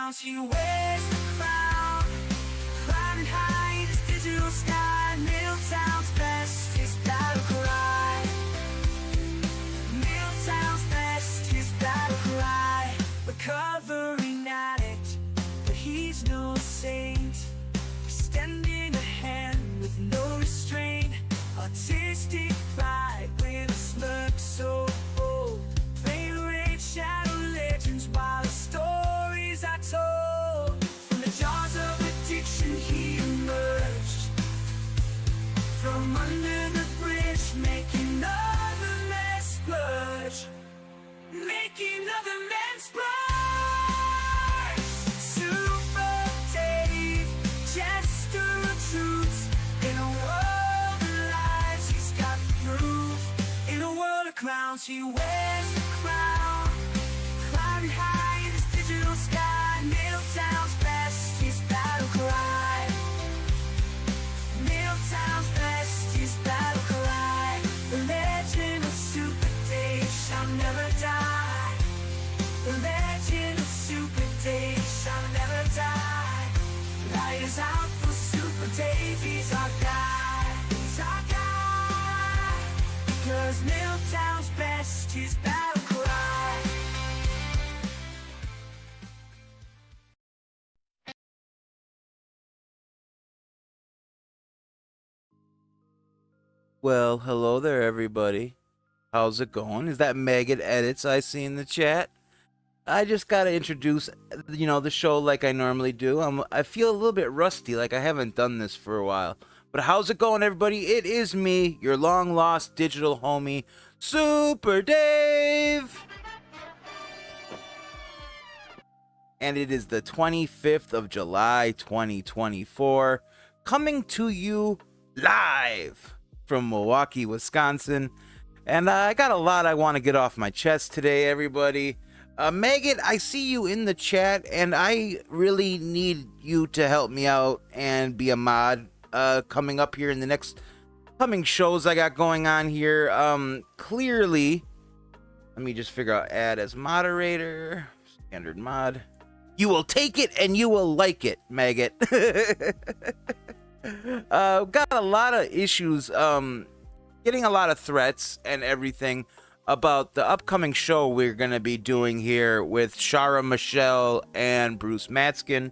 clowns, he wears the crown. Climbing high in his digital sky, Miltown's best, his battle cry. Miltown's best, his battle cry. Recovering addict, but he's no saint. Extending a hand with no restraint. Artistic pride with a smirk so bold. Favorite shadow legends while the stories are told. From the jaws of addiction he emerged. From under the bridge, making other men splurge. Making other men splurge. Supa Dave, jester of truth. In a world of lies, he's got the proof. In a world of clowns, he wears the crown. Climbing high in his digital sky, Miltown's best, his battle cry. Miltown's best, his battle cry. The legend of Supa Dave shall never die. The legend of Supa Dave shall never die. Light is out for Supa Dave, he's our guy. He's our guy. Because Miltown's best, his battle cry. Well, hello there, everybody. How's it going? Is that Megan Edits I see in the chat? I just gotta introduce, the show like I normally do. I feel a little bit rusty, like I haven't done this for a while. But how's it going, everybody? It is me, your long-lost digital homie, Supa Dave! And it is the 25th of July, 2024, coming to you live from Milwaukee, Wisconsin. And I got a lot I want to get off my chest today, everybody. Megan, I see you in the chat, and I really need you to help me out and be a mod coming up here in the next coming shows I got going on here. Clearly, let me just figure out add as moderator, standard mod. You will take it and you will like it, Megan. Got a lot of issues, getting a lot of threats and everything about the upcoming show we're going to be doing here with Shara Michelle and Bruce Matskin.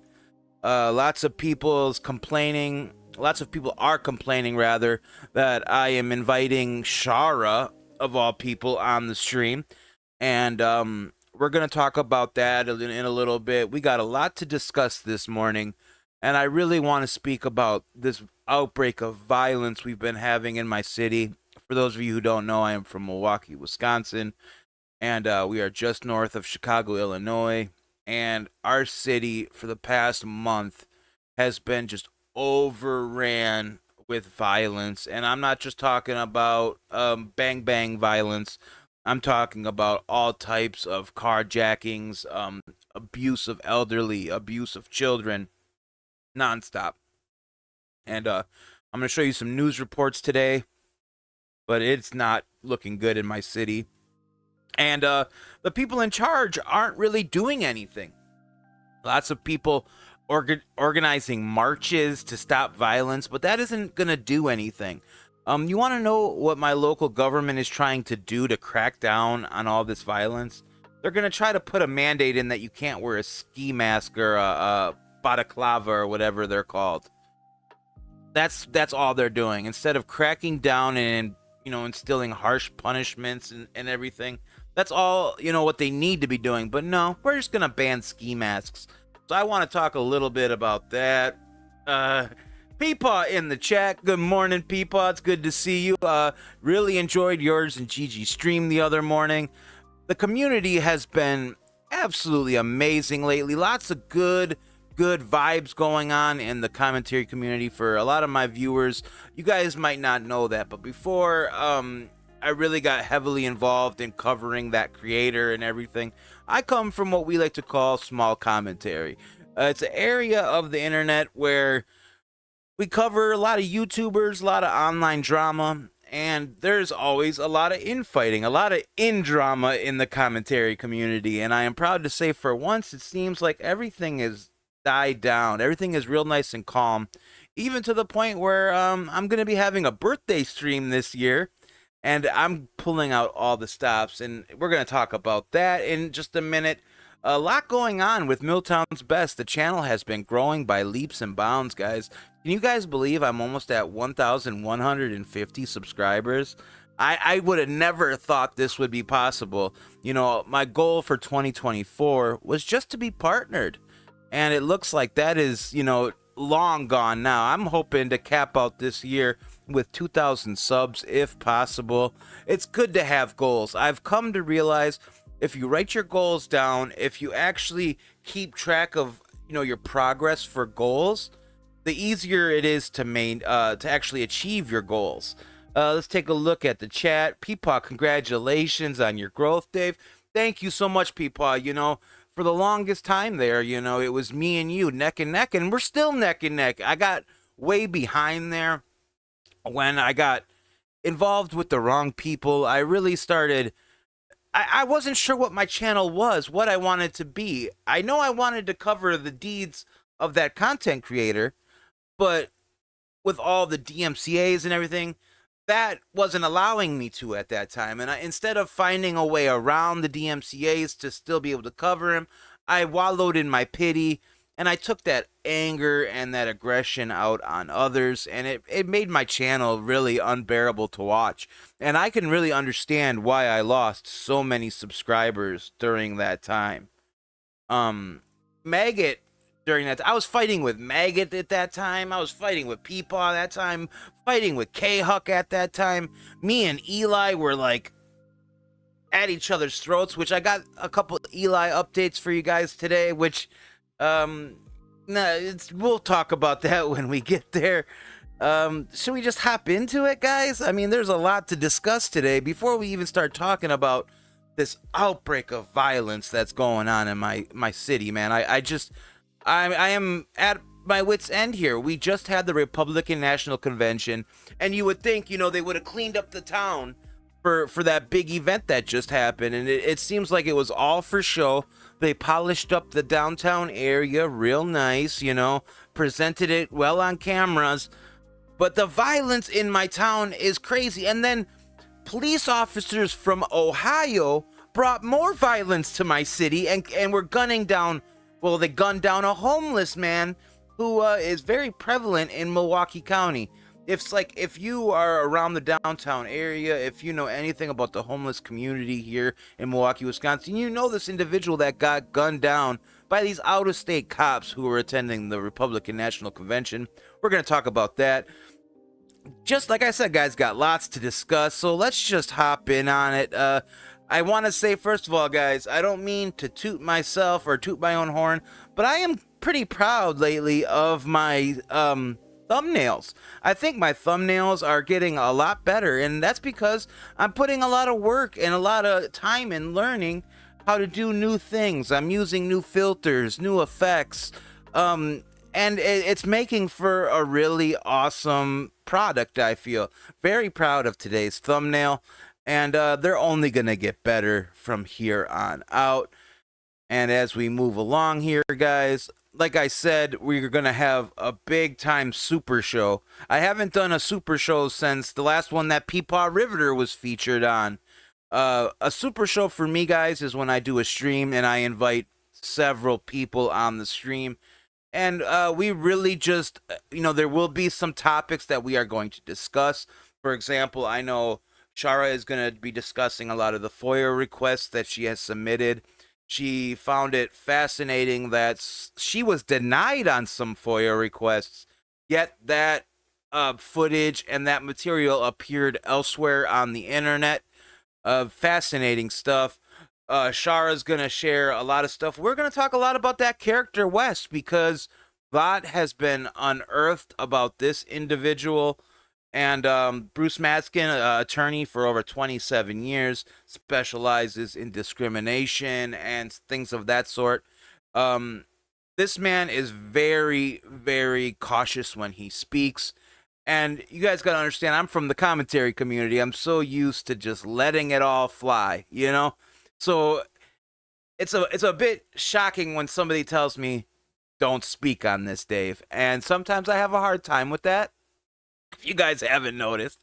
Lots of people are complaining rather that I am inviting Shara, of all people, on the stream. And we're going to talk about that in a little bit. We got a lot to discuss this morning. And I really want to speak about this outbreak of violence we've been having in my city. For those of you who don't know, I am from Milwaukee, Wisconsin, and we are just north of Chicago, Illinois. And our city, for the past month, has been just overran with violence. And I'm not just talking about bang-bang violence. I'm talking about all types of carjackings, abuse of elderly, abuse of children, nonstop. And I'm going to show you some news reports today, but it's not looking good in my city. And the people in charge aren't really doing anything. Lots of people organizing marches to stop violence, but that isn't going to do anything. You want to know what my local government is trying to do to crack down on all this violence? They're going to try to put a mandate in that you can't wear a ski mask or a balaclava or whatever they're called. That's all they're doing. Instead of cracking down and instilling harsh punishments and everything, that's all what they need to be doing. But no, we're just gonna ban ski masks. So I want to talk a little bit about that. Peepaw in the chat. Good morning, Peepaw. It's good to see you. Really enjoyed yours and Gigi's stream the other morning. The community has been absolutely amazing lately. Lots of good vibes going on in the commentary community for a lot of my viewers. You guys might not know that, but before I really got heavily involved in covering that creator and everything, I come from what we like to call small commentary. It's an area of the internet where we cover a lot of YouTubers, a lot of online drama, and there's always a lot of infighting, a lot of in-drama in the commentary community, and I am proud to say for once it seems like everything is died down. Everything is real nice and calm, even to the point where I'm going to be having a birthday stream this year, and I'm pulling out all the stops, and we're going to talk about that in just a minute. A lot going on with MILTOWN'S Best. The channel has been growing by leaps and bounds, guys. Can you guys believe I'm almost at 1,150 subscribers? I would have never thought this would be possible. You know, my goal for 2024 was just to be partnered. And it looks like that is, you know, long gone now. I'm hoping to cap out this year with 2,000 subs if possible. It's good to have goals. I've come to realize if you write your goals down, if you actually keep track of, you know, your progress for goals, the easier it is to actually achieve your goals. Let's take a look at the chat. Peepaw, congratulations on your growth, Dave. Thank you so much, Peepaw. You know, for the longest time there, you know, it was me and you neck and neck, and we're still neck and neck. I got way behind there when I got involved with the wrong people. I really started... I wasn't sure what my channel was, what I wanted to be. I know I wanted to cover the deeds of that content creator, but with all the DMCAs and everything, that wasn't allowing me to at that time. And instead of finding a way around the DMCAs to still be able to cover him, I wallowed in my pity, and I took that anger and that aggression out on others, and it made my channel really unbearable to watch. And I can really understand why I lost so many subscribers during that time. Maggot, during that, I was fighting with Maggot at that time. I was fighting with Peepaw at that time, fighting with K-Huck at that time. Me and Eli were like at each other's throats, which I got a couple Eli updates for you guys today, which we'll talk about that when we get there. Should we just hop into it, guys? I mean, there's a lot to discuss today before we even start talking about this outbreak of violence that's going on in my city, man. I am at my wit's end here. We just had the Republican National Convention, and you would think, you know, they would have cleaned up the town for that big event that just happened, and it seems like it was all for show. They polished up the downtown area real nice, you know, presented it well on cameras, but the violence in my town is crazy. And then police officers from Ohio brought more violence to my city and were gunning down, well, they gunned down a homeless man who is very prevalent in Milwaukee County. It's like, if you are around the downtown area, if you know anything about the homeless community here in Milwaukee, Wisconsin, you know this individual that got gunned down by these out-of-state cops who were attending the Republican National Convention. We're going to talk about that. Just like I said, guys, got lots to discuss, so let's just hop in on it. I want to say, first of all, guys, I don't mean to toot myself or toot my own horn, but I am pretty proud lately of my thumbnails. I think my thumbnails are getting a lot better, and that's because I'm putting a lot of work and a lot of time in learning how to do new things. I'm using new filters, new effects, and it's making for a really awesome product. I feel very proud of today's thumbnail, and they're only gonna get better from here on out. And as we move along here, guys, like I said, we're going to have a big-time super show. I haven't done a super show since the last one that Peepaw Riveter was featured on. A super show for me, guys, is when I do a stream and I invite several people on the stream. And we really just, you know, there will be some topics that we are going to discuss. For example, I know Shara is going to be discussing a lot of the FOIA requests that she has submitted. She found it fascinating that she was denied on some FOIA requests, yet that footage and that material appeared elsewhere on the internet. Fascinating stuff. Shara's going to share a lot of stuff. We're going to talk a lot about that character West, because a lot has been unearthed about this individual. And Bruce Matskin, attorney for over 27 years, specializes in discrimination and things of that sort. This man is very, very cautious when he speaks. And you guys got to understand, I'm from the commentary community. I'm so used to just letting it all fly, you know? So it's a bit shocking when somebody tells me, don't speak on this, Dave. And sometimes I have a hard time with that. If you guys haven't noticed,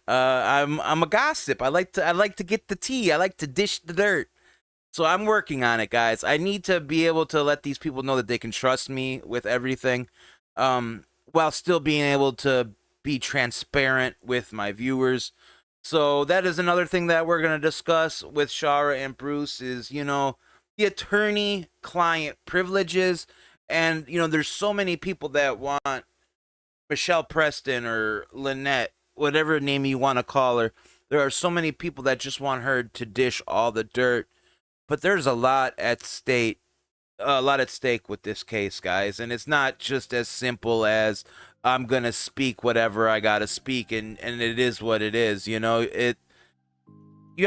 I'm a gossip. I like to get the tea. I like to dish the dirt. So I'm working on it, guys. I need to be able to let these people know that they can trust me with everything, while still being able to be transparent with my viewers. So that is another thing that we're going to discuss with Shara and Bruce is, the attorney-client privileges. And, there's so many people that want Michelle Preston or Lynette, whatever name you want to call her. There are so many people that just want her to dish all the dirt. But there's a lot at stake with this case, guys. And it's not just as simple as I'm going to speak whatever I got to speak, and it is what it is. You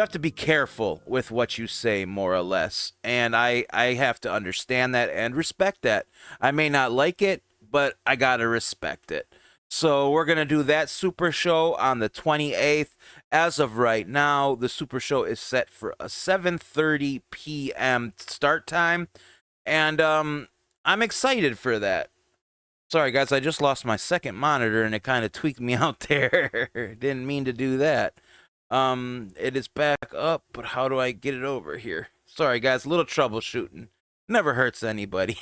have to be careful with what you say, more or less. And I have to understand that and respect that. I may not like it, but I got to respect it. So we're going to do that Super Show on the 28th. As of right now, the Super Show is set for a 7:30 p.m. start time. And I'm excited for that. Sorry, guys, I just lost my second monitor, and it kind of tweaked me out there. Didn't mean to do that. It is back up, but how do I get it over here? Sorry, guys, a little troubleshooting. Never hurts anybody.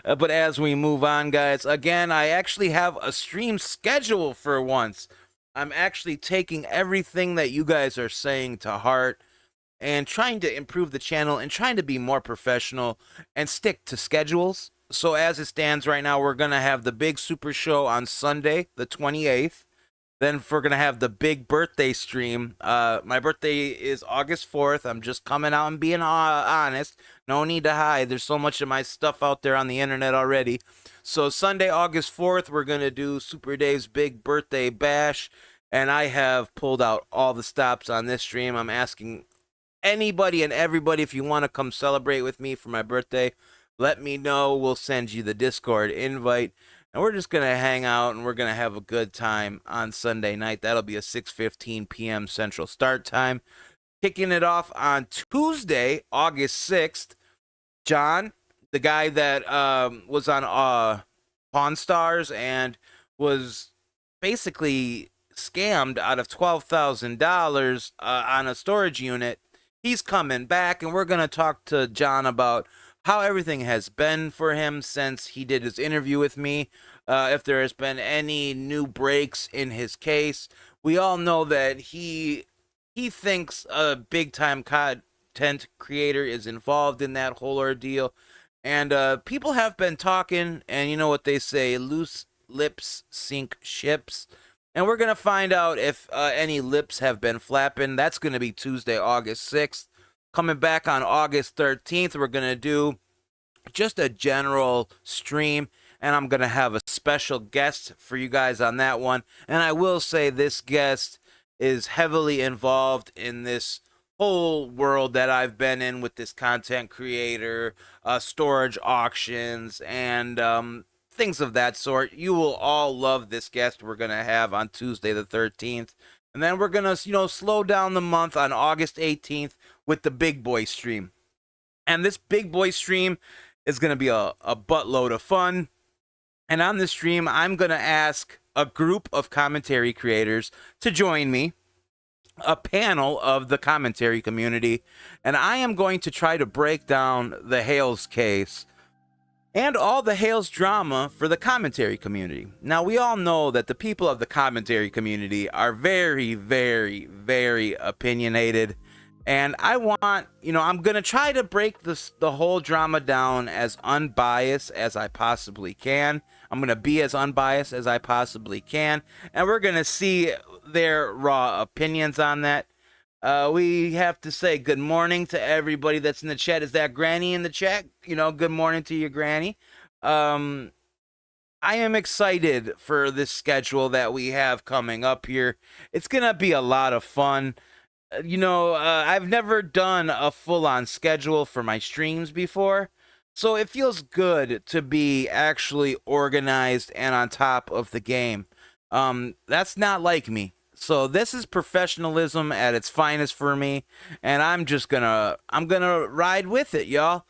But as we move on, guys, again, I actually have a stream schedule for once. I'm actually taking everything that you guys are saying to heart and trying to improve the channel and trying to be more professional and stick to schedules. So as it stands right now, we're going to have the big Super Show on Sunday, the 28th. Then we're going to have the big birthday stream. My birthday is August 4th. I'm just coming out and being honest. No need to hide. There's so much of my stuff out there on the internet already. So Sunday, August 4th, we're going to do Super Dave's big birthday bash. And I have pulled out all the stops on this stream. I'm asking anybody and everybody, if you want to come celebrate with me for my birthday, let me know. We'll send you the Discord invite. And we're just going to hang out and we're going to have a good time on Sunday night. That'll be a 6:15 p.m. Central start time. Kicking it off on Tuesday, August 6th, John, the guy that was on Pawn Stars and was basically scammed out of $12,000 on a storage unit, he's coming back, and we're going to talk to John about how everything has been for him since he did his interview with me, if there has been any new breaks in his case. We all know that he thinks a big-time content creator is involved in that whole ordeal, and people have been talking, and you know what they say, loose lips sink ships. And we're going to find out if any lips have been flapping. That's going to be Tuesday, August 6th. Coming back on August 13th, we're going to do just a general stream, and I'm going to have a special guest for you guys on that one. And I will say this guest is heavily involved in this whole world that I've been in with this content creator, storage auctions, and things of that sort. You will all love this guest we're going to have on Tuesday the 13th. And then we're going to, slow down the month on August 18th with the Big Boy stream. And this Big Boy stream is going to be a buttload of fun. And on this stream, I'm going to ask a group of commentary creators to join me, a panel of the commentary community. And I am going to try to break down the Hales case and all the Hales drama for the commentary community. Now, we all know that the people of the commentary community are very, very, very opinionated. And I want, I'm going to try to break the whole drama down as unbiased as I possibly can. I'm going to be as unbiased as I possibly can. And we're going to see their raw opinions on that. We have to say good morning to everybody that's in the chat. Is that Granny in the chat? Good morning to you, Granny. I am excited for this schedule that we have coming up here. It's going to be a lot of fun. I've never done a full-on schedule for my streams before, so it feels good to be actually organized and on top of the game. That's not like me. So this is professionalism at its finest for me, and I'm gonna ride with it, y'all.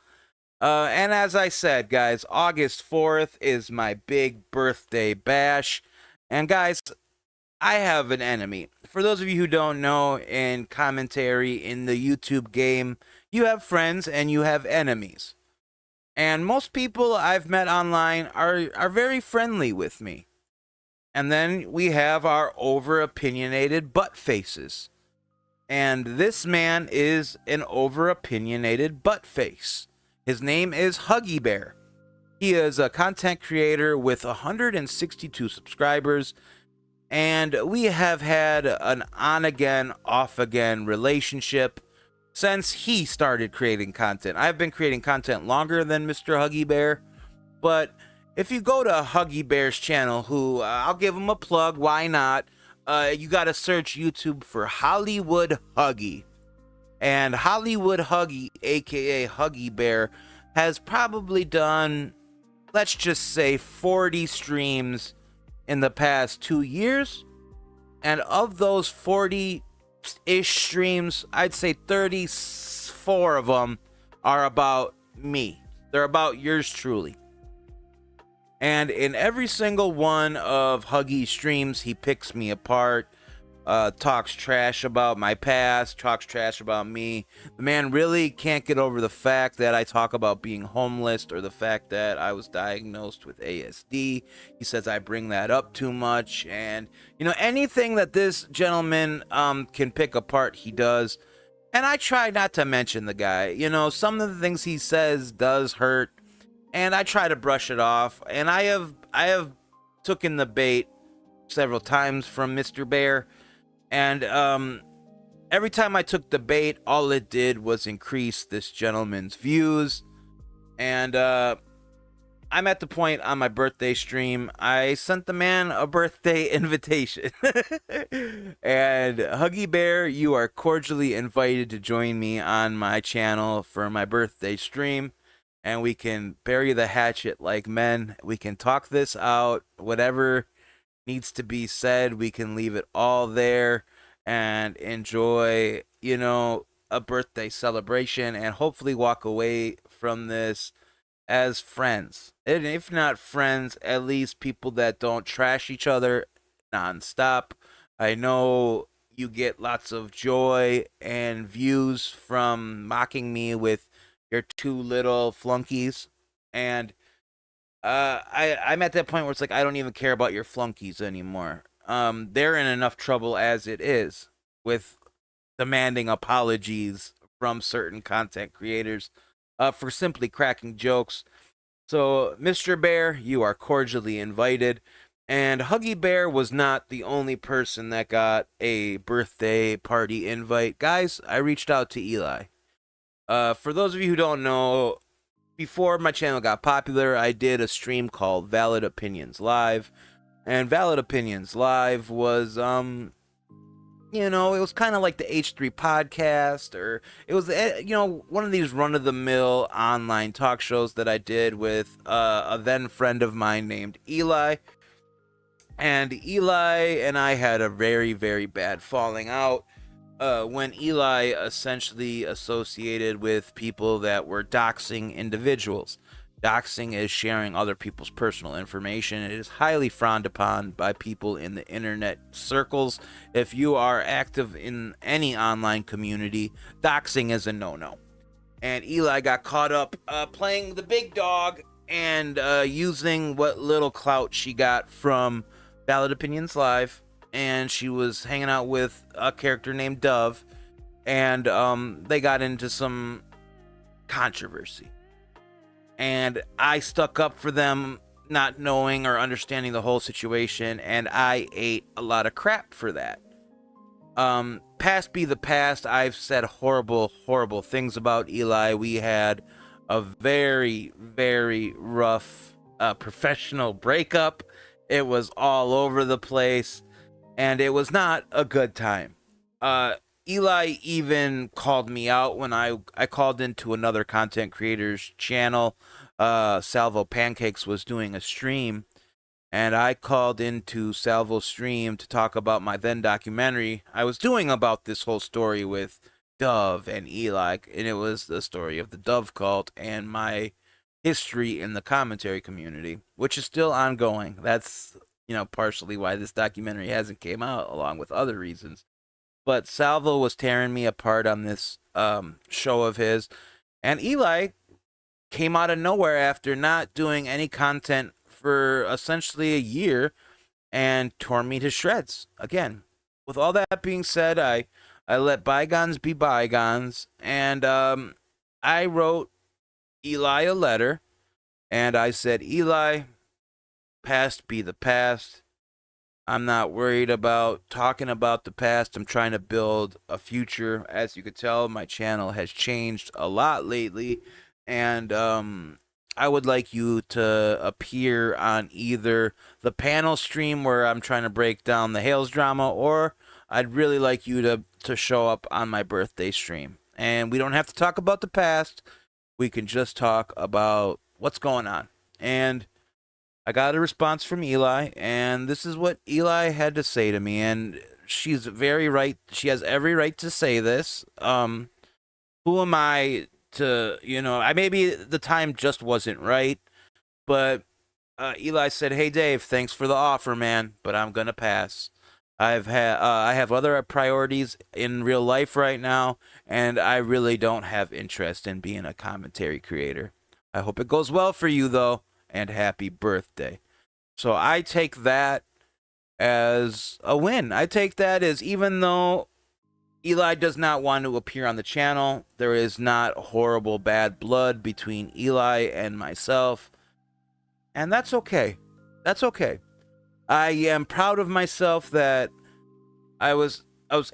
And as I said, guys, August 4th is my big birthday bash. And guys, I have an enemy. For those of you who don't know, in commentary in the YouTube game, you have friends and you have enemies. And most people I've met online are very friendly with me. And then we have our over-opinionated butt faces. And this man is an over-opinionated butt face. His name is Huggy Bear. He is a content creator with 162 subscribers. And we have had an on-again, off-again relationship since he started creating content. I've been creating content longer than Mr. Huggy Bear. But if you go to Huggy Bear's channel, who I'll give him a plug, why not? You got to search YouTube for Hollywood Huggy. And Hollywood Huggy, aka Huggy Bear, has probably done, let's just say, 40 streams in the past 2 years. And of those 40-ish streams, I'd say 34 of them are about me. They're about yours truly. And in every single one of Huggy's streams, he picks me apart, talks trash about my past, talks trash about me. The man really can't get over the fact that I talk about being homeless or the fact that I was diagnosed with ASD. He says I bring that up too much. And, you know, anything that this gentleman can pick apart, he does. And I try not to mention the guy. You know, some of the things he says does hurt. And I try to brush it off, and I have taken the bait several times from Mr. Bear, and every time I took the bait, all it did was increase this gentleman's views. And I'm at the point on my birthday stream, I sent the man a birthday invitation. And Huggy Bear, you are cordially invited to join me on my channel for my birthday stream. And we can bury the hatchet like men. We can talk this out. Whatever needs to be said, we can leave it all there and enjoy, you know, a birthday celebration and hopefully walk away from this as friends. And if not friends, at least people that don't trash each other nonstop. I know you get lots of joy and views from mocking me with your two little flunkies, and I'm at that point where it's like I don't even care about your flunkies anymore. They're in enough trouble as it is with demanding apologies from certain content creators for simply cracking jokes. So, Mr. Bear, you are cordially invited. And Huggy Bear was not the only person that got a birthday party invite. Guys, I reached out to Eli. For those of you who don't know, before my channel got popular, I did a stream called Valid Opinions Live. And Valid Opinions Live was, you know, it was kind of like the H3 podcast, or it was, you know, one of these run-of-the-mill online talk shows that I did with a then friend of mine named Eli. And Eli and I had a very, very bad falling out. When Eli essentially associated with people that were doxing individuals. Doxing is sharing other people's personal information. It is highly frowned upon by people in the internet circles. If you are active in any online community, doxing is a no-no. And Eli got caught up playing the big dog and using what little clout she got from Valid Opinions Live. And she was hanging out with a character named Dove, and they got into some controversy. And I stuck up for them, not knowing or understanding the whole situation, and I ate a lot of crap for that. Past be the past, I've said horrible, horrible things about Eli. We had a very, very rough professional breakup. It was all over the place. And it was not a good time. Eli even called me out when I called into another content creator's channel. Salvo Pancakes was doing a stream. and I called into Salvo's stream to talk about my then documentary I was doing about this whole story with Dove and Eli, and it was the story of the Dove cult and my history in the commentary community, which is still ongoing. That's, partially why this documentary hasn't came out, along with other reasons. But Salvo was tearing me apart on this show of his, and Eli came out of nowhere after not doing any content for essentially a year and tore me to shreds again. With all that being said, I let bygones be bygones, and I wrote Eli a letter, and I said, Eli, past be the past. I'm not worried about talking about the past. I'm trying to build a future. As you could tell, my channel has changed a lot lately, and I would like you to appear on either the panel stream where I'm trying to break down the Hales drama, or I'd really like you to show up on my birthday stream. And we don't have to talk about the past. We can just talk about what's going on. And I got a response from Eli, and this is what Eli had to say to me. And she's very right. She has every right to say this. Who am I to, maybe the time just wasn't right, but Eli said, "Hey Dave, thanks for the offer, man, but I'm gonna pass. I have other priorities in real life right now, and I really don't have interest in being a commentary creator. I hope it goes well for you though, and happy birthday." So I take that as a win. I take that as, even though Eli does not want to appear on the channel, there is not horrible bad blood between Eli and myself, and that's okay. That's okay. I am proud of myself that I was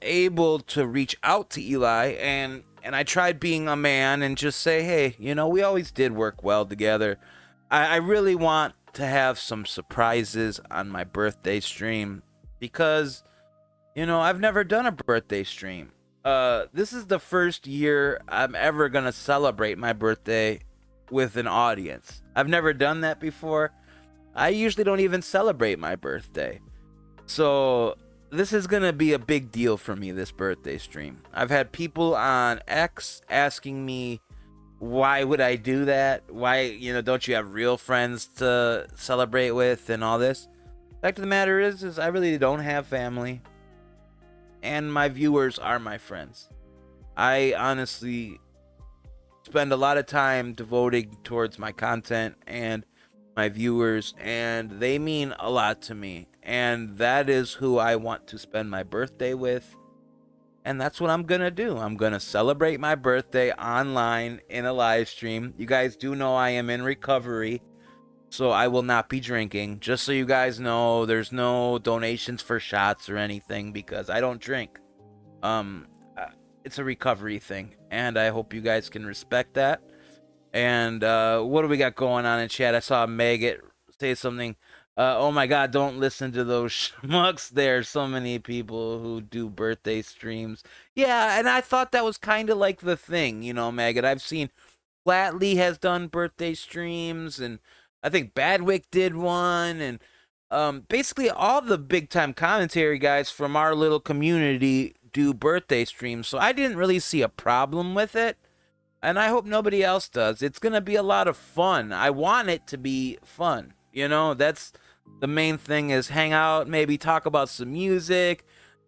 able to reach out to Eli, and I tried being a man and just say, hey, we always did work well together. I really want to have some surprises on my birthday stream because, I've never done a birthday stream. This is the first year I'm ever going to celebrate my birthday with an audience. I've never done that before. I usually don't even celebrate my birthday. So this is going to be a big deal for me, this birthday stream. I've had people on X asking me, why would I do that? Why, don't you have real friends to celebrate with and all this? Fact of the matter is I really don't have family. And my viewers are my friends. I honestly spend a lot of time devoting towards my content and my viewers, and they mean a lot to me. And that is who I want to spend my birthday with. And that's what I'm going to do. I'm going to celebrate my birthday online in a live stream. You guys do know I am in recovery, so I will not be drinking. Just so you guys know, there's no donations for shots or anything because I don't drink. It's a recovery thing, and I hope you guys can respect that. And what do we got going on in chat? I saw Maggot say something. Oh my God, don't listen to those schmucks. There's so many people who do birthday streams. Yeah, and I thought that was kind of like the thing, Maggot. I've seen Flatley has done birthday streams, and I think Badwick did one, and basically all the big-time commentary guys from our little community do birthday streams. So I didn't really see a problem with it. And I hope nobody else does. It's going to be a lot of fun. I want it to be fun. That's the main thing, is hang out, maybe talk about some music.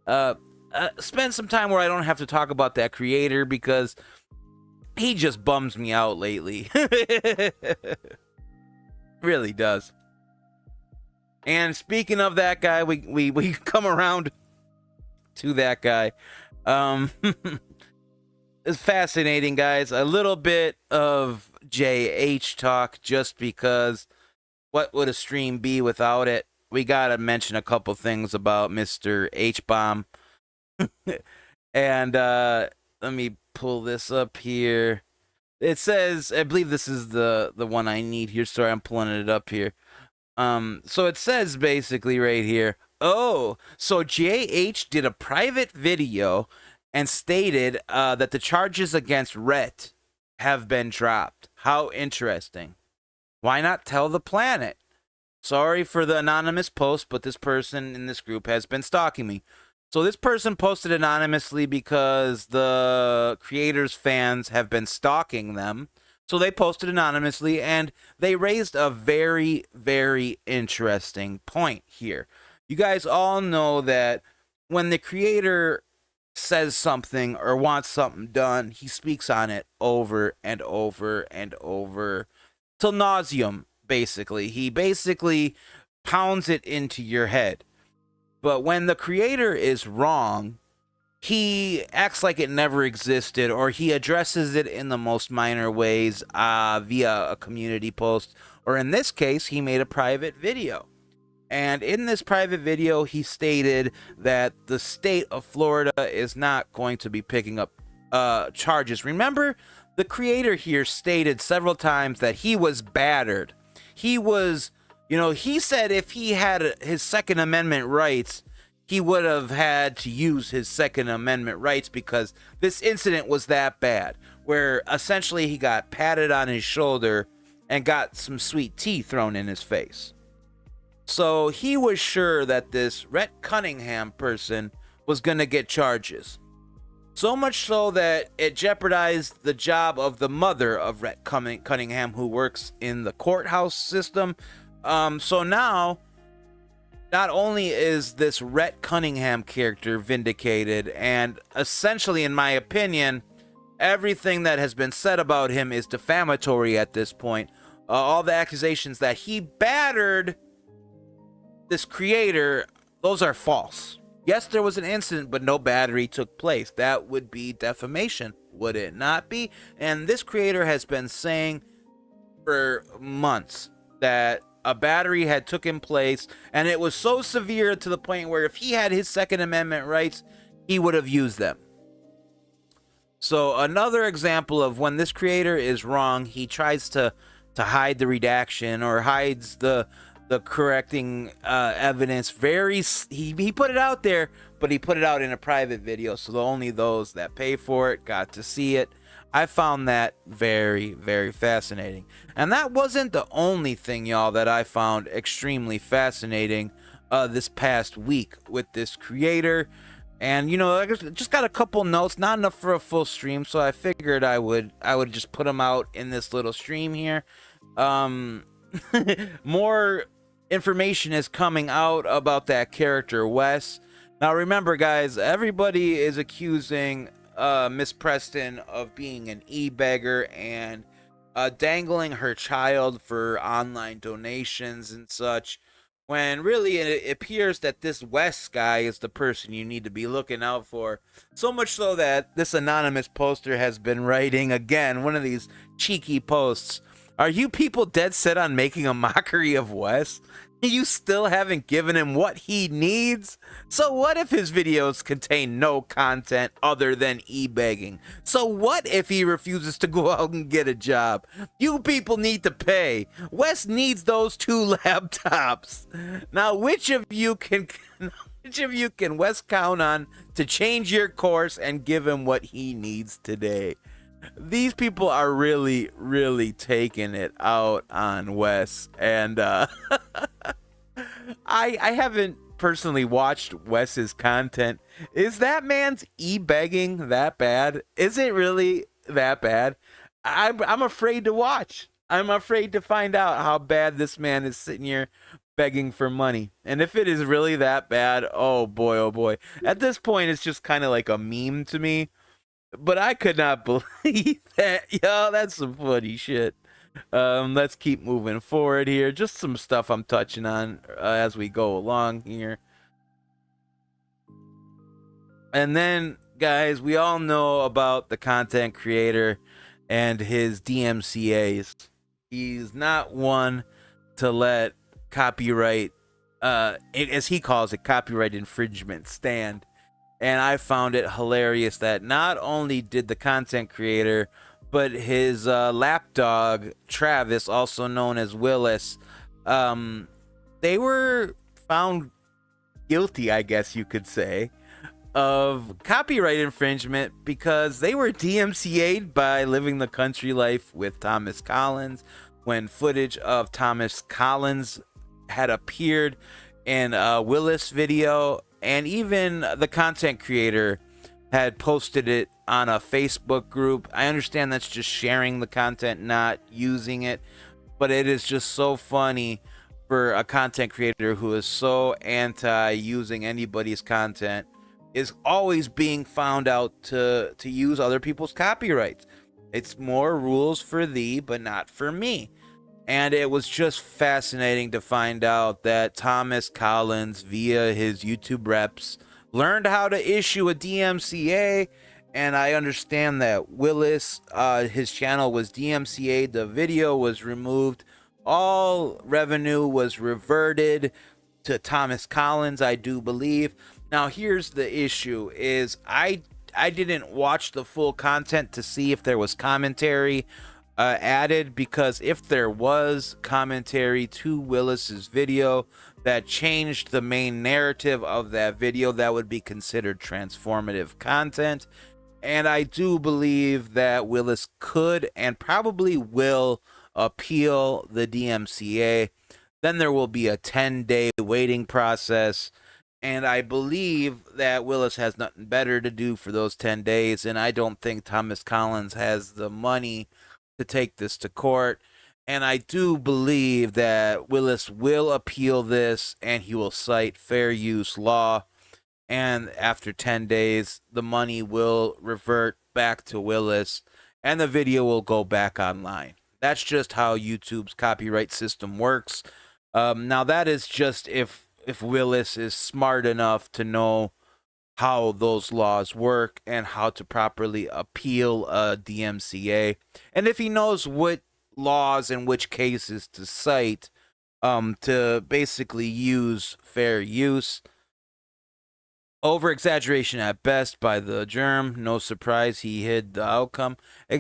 Spend some time where I don't have to talk about that creator because he just bums me out lately. Really does. And speaking of that guy, we come around to that guy. It's fascinating, guys. A little bit of JH talk, just because what would a stream be without it? We gotta mention a couple things about Mr. H-Bomb. And let me pull this up here. It says, I believe this is the one I need here. Sorry, I'm pulling it up here. So it says basically right here, oh, so JH did a private video and stated that the charges against Rhett have been dropped. How interesting. Why not tell the planet? Sorry for the anonymous post, but this person in this group has been stalking me. So this person posted anonymously because the creator's fans have been stalking them. So they posted anonymously, and they raised a very, very interesting point here. You guys all know that when the creator says something or wants something done, he speaks on it over and over and over till nauseum, basically. He basically pounds it into your head. But when the creator is wrong, he acts like it never existed, or he addresses it in the most minor ways via a community post, or in this case, he made a private video. And in this private video, he stated that the state of Florida is not going to be picking up charges. Remember, the creator here stated several times that he was battered. He was, he said if he had his Second Amendment rights, he would have had to use his Second Amendment rights because this incident was that bad, where essentially he got patted on his shoulder and got some sweet tea thrown in his face. So he was sure that this Rhett Cunningham person was going to get charges. So much so that it jeopardized the job of the mother of Rhett Cunningham, who works in the courthouse system. So now, not only is this Rhett Cunningham character vindicated, and essentially, in my opinion, everything that has been said about him is defamatory at this point. All the accusations that he battered this creator, those are false. Yes, there was an incident, but no battery took place. That would be defamation, would it not be? And this creator has been saying for months that a battery had taken place, and it was so severe to the point where if he had his Second Amendment rights, he would have used them. So another example of when this creator is wrong, he tries to hide the redaction or hides the correcting evidence. He put it out there, but he put it out in a private video, so only those that pay for it got to see it. I found that very, very fascinating. And that wasn't the only thing, y'all, that I found extremely fascinating this past week with this creator. And I just got a couple notes, not enough for a full stream, so I figured I would just put them out in this little stream here. More information is coming out about that character Wes. Now remember, guys, everybody is accusing Miss Preston of being an e-beggar and dangling her child for online donations and such, when really it appears that this Wes guy is the person you need to be looking out for. So much so that this anonymous poster has been writing, again, one of these cheeky posts. Are you people dead set on making a mockery of Wes? You still haven't given him what he needs? So what if his videos contain no content other than e-begging? So what if he refuses to go out and get a job? You people need to pay. Wes needs those 2 laptops. Now, which of you can Wes count on to change your course and give him what he needs today? These people are really, really taking it out on Wes, and I haven't personally watched Wes's content. Is that man's e-begging that bad? Is it really that bad? I'm afraid to watch. I'm afraid to find out how bad this man is sitting here begging for money. And if it is really that bad, oh boy, oh boy. At this point, it's just kind of like a meme to me. But I could not believe that. Yo, that's some funny shit. Let's keep moving forward here. Just some stuff I'm touching on as we go along here. And then, guys, we all know about the content creator and his DMCAs. He's not one to let copyright, as he calls it, copyright infringement stand. And I found it hilarious that not only did the content creator, but his lapdog, Travis, also known as Willis, they were found guilty, I guess you could say, of copyright infringement because they were DMCA'd by Living the Country Life with Thomas Collins when footage of Thomas Collins had appeared in a Willis video, and even the content creator had posted it on a Facebook group. I understand that's just sharing the content, not using it, but it is just so funny for a content creator who is so anti using anybody's content is always being found out to use other people's copyrights. It's more rules for thee, but not for me. And it was just fascinating to find out that Thomas Collins, via his YouTube reps, learned how to issue a DMCA. And I understand that Willis, his channel was DMCA'd, the video was removed, all revenue was reverted to Thomas Collins, I do believe. Now here's the issue: is I didn't watch the full content to see if there was commentary added, because if there was commentary to Willis's video that changed the main narrative of that video, that would be considered transformative content. And I do believe that Willis could and probably will appeal the DMCA. Then there will be a 10-day waiting process. And I believe that Willis has nothing better to do for those 10 days. And I don't think Thomas Collins has the money to take this to court. And I do believe that Willis will appeal this, and he will cite fair use law. And after 10 days, the money will revert back to Willis, and the video will go back online. That's just how YouTube's copyright system works. Now, that is just if Willis is smart enough to know how those laws work and how to properly appeal a DMCA. And if he knows what laws and which cases to cite to basically use fair use. Over exaggeration at best by the germ. No surprise he hid the outcome.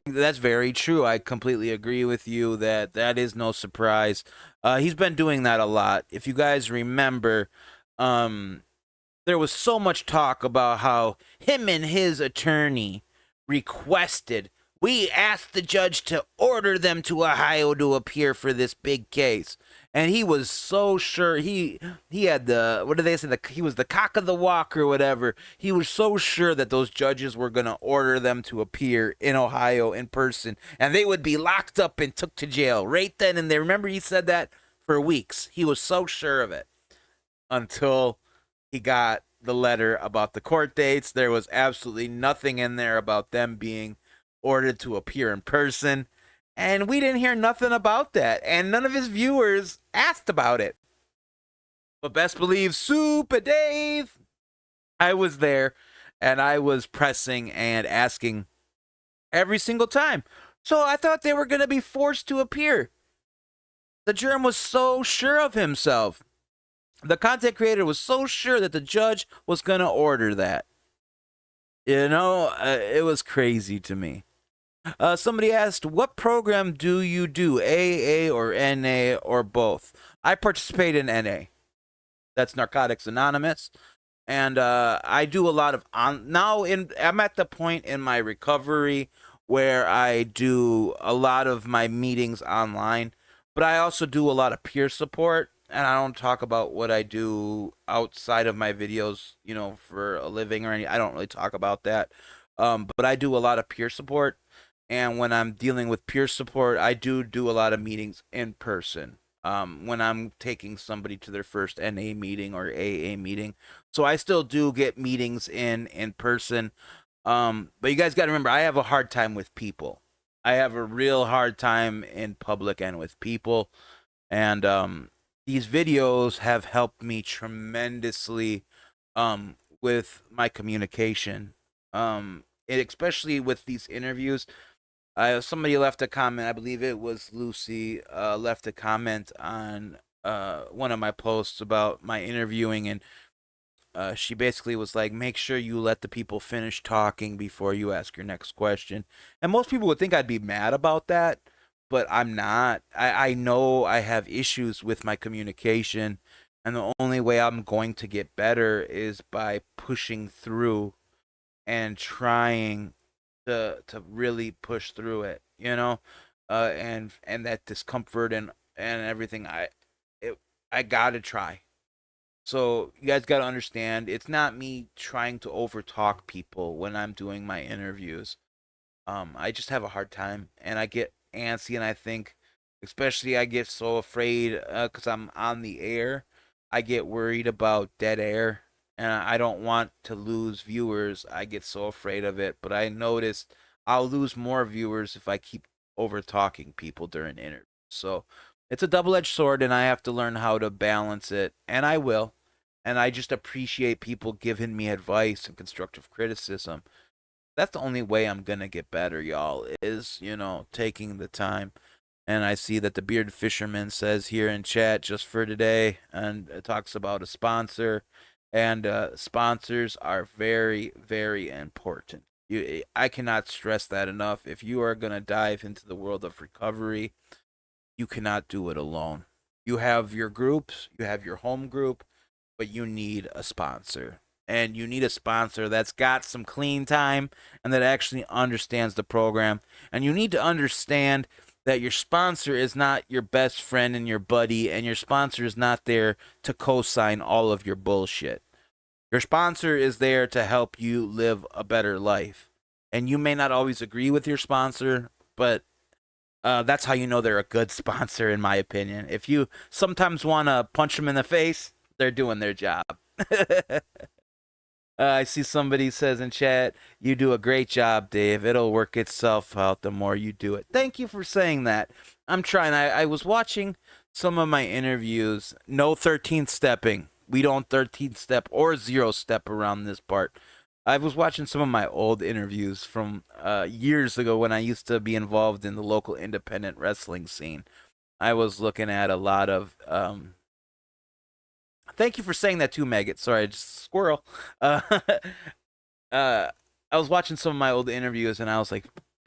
That's very true. I completely agree with you that is no surprise. He's been doing that a lot. If you guys remember, there was so much talk about how him and his attorney requested, we asked the judge to order them to Ohio to appear for this big case. And he was so sure, he had the, what do they say, he was the cock of the walk or whatever. He was so sure that those judges were going to order them to appear in Ohio in person, and they would be locked up and took to jail right then and there. Remember, he said that for weeks. He was so sure of it until he got the letter about the court dates. There was absolutely nothing in there about them being ordered to appear in person. And we didn't hear nothing about that. And none of his viewers asked about it. But best believe, Supa Dave, I was there, and I was pressing and asking every single time. So I thought they were going to be forced to appear. The germ was so sure of himself. The content creator was so sure that the judge was going to order that. You know, it was crazy to me. Somebody asked, what program do you do, AA or NA or both? I participate in NA. That's Narcotics Anonymous. And I do a lot of, I'm at the point in my recovery where I do a lot of my meetings online, but I also do a lot of peer support. And I don't talk about what I do outside of my videos, you know, for a living or I don't really talk about that. But I do a lot of peer support. And when I'm dealing with peer support, I do a lot of meetings in person. When I'm taking somebody to their first NA meeting or AA meeting. So I still do get meetings in person. But you guys got to remember, I have a hard time with people. I have a real hard time in public and with people. And these videos have helped me tremendously with my communication. Especially with these interviews. Somebody left a comment, I believe it was Lucy, left a comment on one of my posts about my interviewing, and she basically was like, make sure you let the people finish talking before you ask your next question. And most people would think I'd be mad about that, but I'm not. I know I have issues with my communication, and the only way I'm going to get better is by pushing through and trying to really push through it, you know, and that discomfort and everything. I gotta try. So you guys gotta understand, it's not me trying to overtalk people when I'm doing my interviews. I just have a hard time, and I get antsy, and I think, especially, I get so afraid because I'm on the air. I get worried about dead air, and I don't want to lose viewers. I get so afraid of it, but I noticed I'll lose more viewers if I keep over talking people during interviews. So it's a double-edged sword, and I have to learn how to balance it, and I will. And I just appreciate people giving me advice and constructive criticism. That's the only way I'm gonna get better, y'all, is, taking the time. And I see that the Bearded Fisherman says here in chat, just for today, and it talks about a sponsor, and sponsors are very, very important. I cannot stress that enough. If you are gonna dive into the world of recovery, you cannot do it alone. You have your groups, you have your home group, but you need a sponsor. And you need a sponsor that's got some clean time and that actually understands the program. And you need to understand that your sponsor is not your best friend and your buddy, and your sponsor is not there to co-sign all of your bullshit. Your sponsor is there to help you live a better life. And you may not always agree with your sponsor, but that's how you know they're a good sponsor, in my opinion. If you sometimes want to punch them in the face, they're doing their job. I see somebody says in chat, you do a great job, Dave. It'll work itself out the more you do it. Thank you for saying that. I'm trying. I was watching some of my interviews. No 13th stepping. We don't 13th step or 0 step around this part. I was watching some of my old interviews from years ago when I used to be involved in the local independent wrestling scene. I was looking at a lot of... Thank you for saying that too, Maggot. Sorry, just squirrel. I was watching some of my old interviews, and I was like,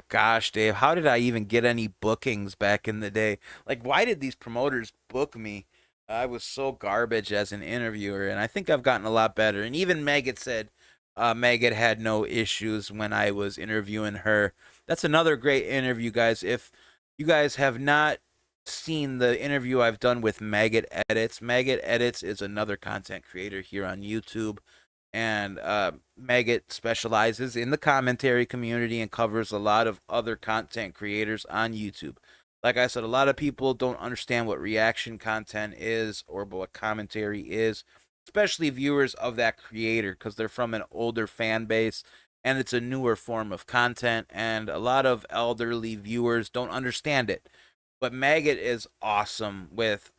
gosh, Dave, how did I even get any bookings back in the day? Like, why did these promoters book me? I was so garbage as an interviewer, and I think I've gotten a lot better. And even Maggot said Maggot had no issues when I was interviewing her. That's another great interview, guys. If you guys have not seen the interview I've done with Maggot Edits. Maggot Edits is another content creator here on YouTube, and Maggot specializes in the commentary community and covers a lot of other content creators on YouTube. Like I said, a lot of people don't understand what reaction content is or what commentary is, especially viewers of that creator, because they're from an older fan base and it's a newer form of content, and a lot of elderly viewers don't understand it. But Maggot is awesome with,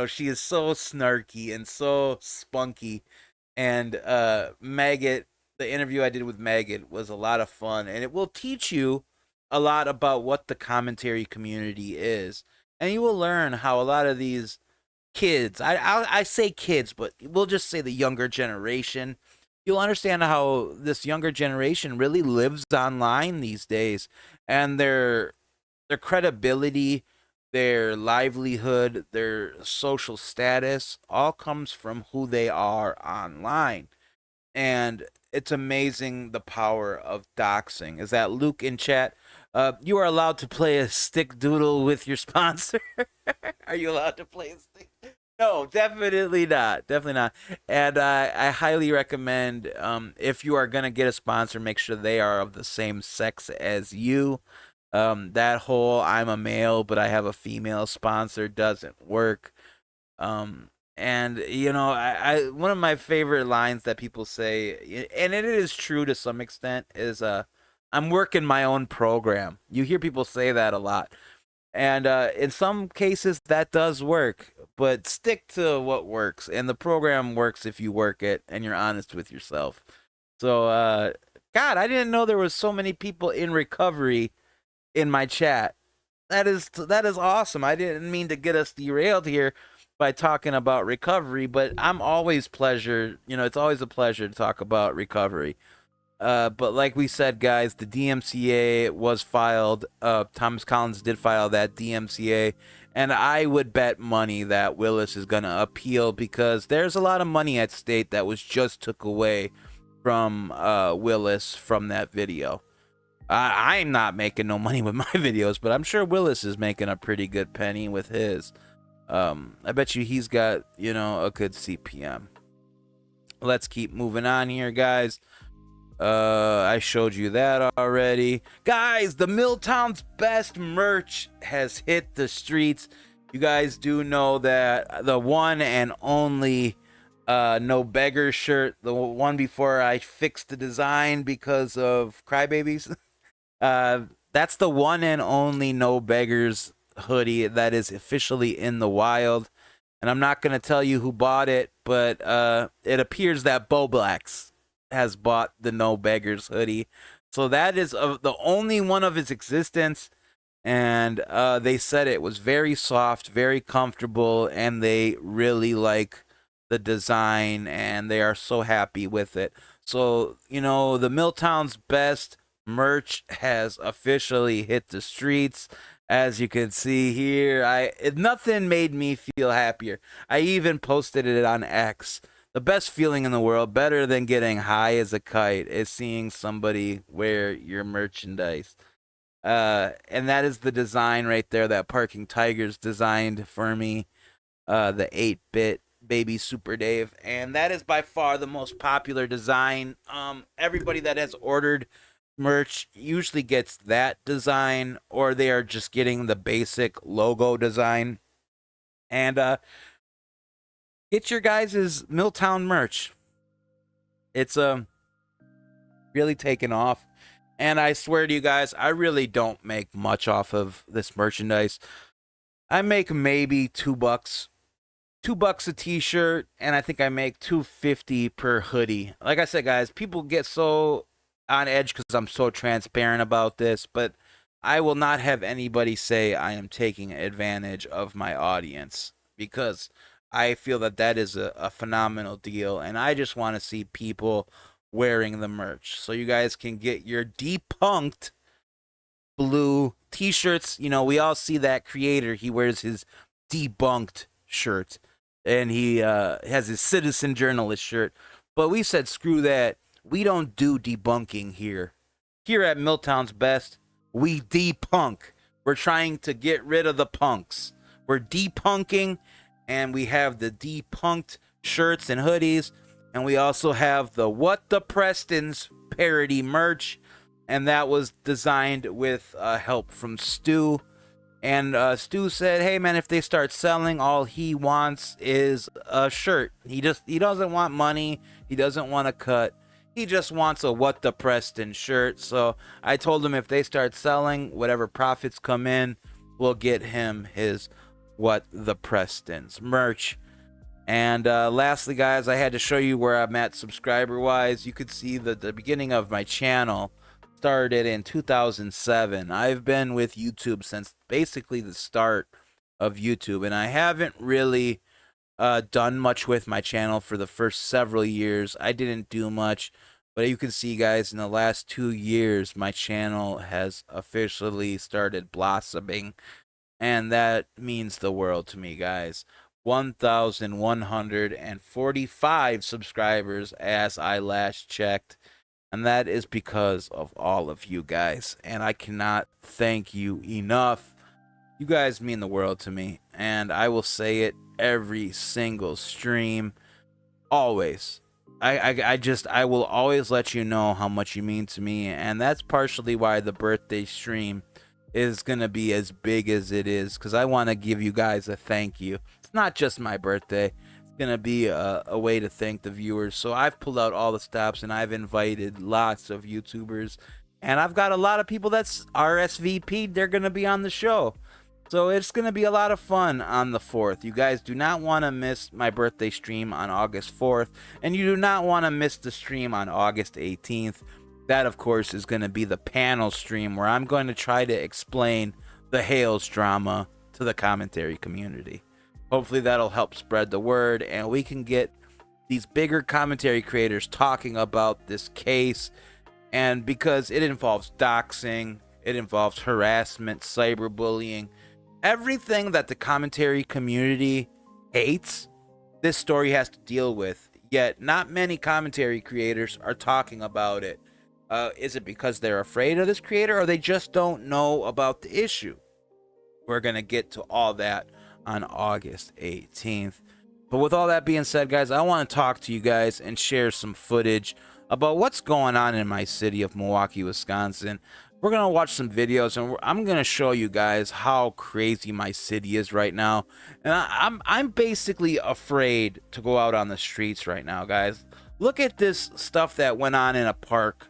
she is so snarky and so spunky. And Maggot, the interview I did with Maggot was a lot of fun. And it will teach you a lot about what the commentary community is. And you will learn how a lot of these kids, I say kids, but we'll just say the younger generation. You'll understand how this younger generation really lives online these days. And their credibility, their livelihood, their social status, all comes from who they are online. And it's amazing the power of doxing. Is that Luke in chat? You are allowed to play a stick doodle with your sponsor. Are you allowed to play a stick? No, definitely not. Definitely not. And I highly recommend, if you are going to get a sponsor, make sure they are of the same sex as you. That whole I'm a male but I have a female sponsor doesn't work. And I one of my favorite lines that people say, and it is true to some extent, is I'm working my own program. You hear people say that a lot. And in some cases that does work, but stick to what works, and the program works if you work it and you're honest with yourself. So God, I didn't know there was so many people in recovery in my chat. That is awesome. I didn't mean to get us derailed here by talking about recovery, but I'm always it's always a pleasure to talk about recovery. But like we said, guys, the DMCA was filed. Thomas Collins did file that DMCA, and I would bet money that Willis is gonna appeal, because there's a lot of money at stake that was just took away from Willis from that video. I'm not making no money with my videos, but I'm sure Willis is making a pretty good penny with his. I bet you he's got, you know, a good CPM. Let's keep moving on here, guys. I showed you that already. Guys, the Miltown's Best merch has hit the streets. You guys do know that the one and only No Beggar shirt, the one before I fixed the design because of Crybabies, that's the one and only No Beggars hoodie that is officially in the wild. And I'm not going to tell you who bought it, but it appears that Bo Blacks has bought the No Beggars hoodie. So that is the only one of its existence. And they said it was very soft, very comfortable, and they really like the design, and they are so happy with it. So, you know, the Miltown's Best merch has officially hit the streets. As you can see here, nothing made me feel happier. I even posted it on X. The best feeling in the world, better than getting high as a kite, is seeing somebody wear your merchandise. And that is the design right there that Parking Tigers designed for me, the 8-bit baby Supa Dave. And that is by far the most popular design. Everybody that has ordered merch usually gets that design, or they are just getting the basic logo design. And get your guys' Miltown merch. It's really taken off, and I swear to you guys, I really don't make much off of this merchandise. I make maybe $2 a t-shirt, and I think I make $2.50 per hoodie. Like I said, guys, people get so on edge because I'm so transparent about this, but I will not have anybody say I am taking advantage of my audience, because I feel that that is a phenomenal deal, and I just want to see people wearing the merch. So you guys can get your Depunked blue t-shirts. You know, we all see that creator. He wears his Debunked shirt, and he has his citizen journalist shirt. But we said, screw that. We don't do debunking here. Here at Miltown's Best, we depunk. We're trying to get rid of the punks. We're depunking, and we have the Depunked shirts and hoodies, and we also have the What the Prestons parody merch, and that was designed with help from Stu. And Stu said, hey man, if they start selling, all he wants is a shirt. He doesn't want money. He doesn't want a cut. He just wants a What the Preston shirt. So I told him if they start selling, whatever profits come in, we'll get him his What the Prestons merch. And lastly, guys, I had to show you where I'm at subscriber wise. You could see that the beginning of my channel started in 2007. I've been with YouTube since basically the start of YouTube, and I haven't really done much with my channel for the first several years. I didn't do much, but you can see, guys, in the last 2 years, my channel has officially started blossoming, and that means the world to me, guys. 1,145 subscribers as I last checked, and that is because of all of you guys, and I cannot thank you enough. You guys mean the world to me, and I will say it every single stream, always. I will always let you know how much you mean to me, and that's partially why the birthday stream is gonna be as big as it is, because I want to give you guys a thank you. It's not just my birthday. It's gonna be a way to thank the viewers. So I've pulled out all the stops, and I've invited lots of YouTubers, and I've got a lot of people that's RSVP'd. They're gonna be on the show. So it's going to be a lot of fun on the 4th. You guys do not want to miss my birthday stream on August 4th. And you do not want to miss the stream on August 18th. That, of course, is going to be the panel stream where I'm going to try to explain the Hales drama to the commentary community. Hopefully that'll help spread the word, and we can get these bigger commentary creators talking about this case. And because it involves doxing, it involves harassment, cyberbullying, everything that the commentary community hates, this story has to deal with. Yet not many commentary creators are talking about it. Is it because they're afraid of this creator, or they just don't know about the issue? We're going to get to all that on August 18th. But with all that being said, guys, I want to talk to you guys and share some footage about what's going on in my city of Milwaukee, Wisconsin. We're going to watch some videos, and I'm going to show you guys how crazy my city is right now. And I'm basically afraid to go out on the streets right now, guys. Look at this stuff that went on in a park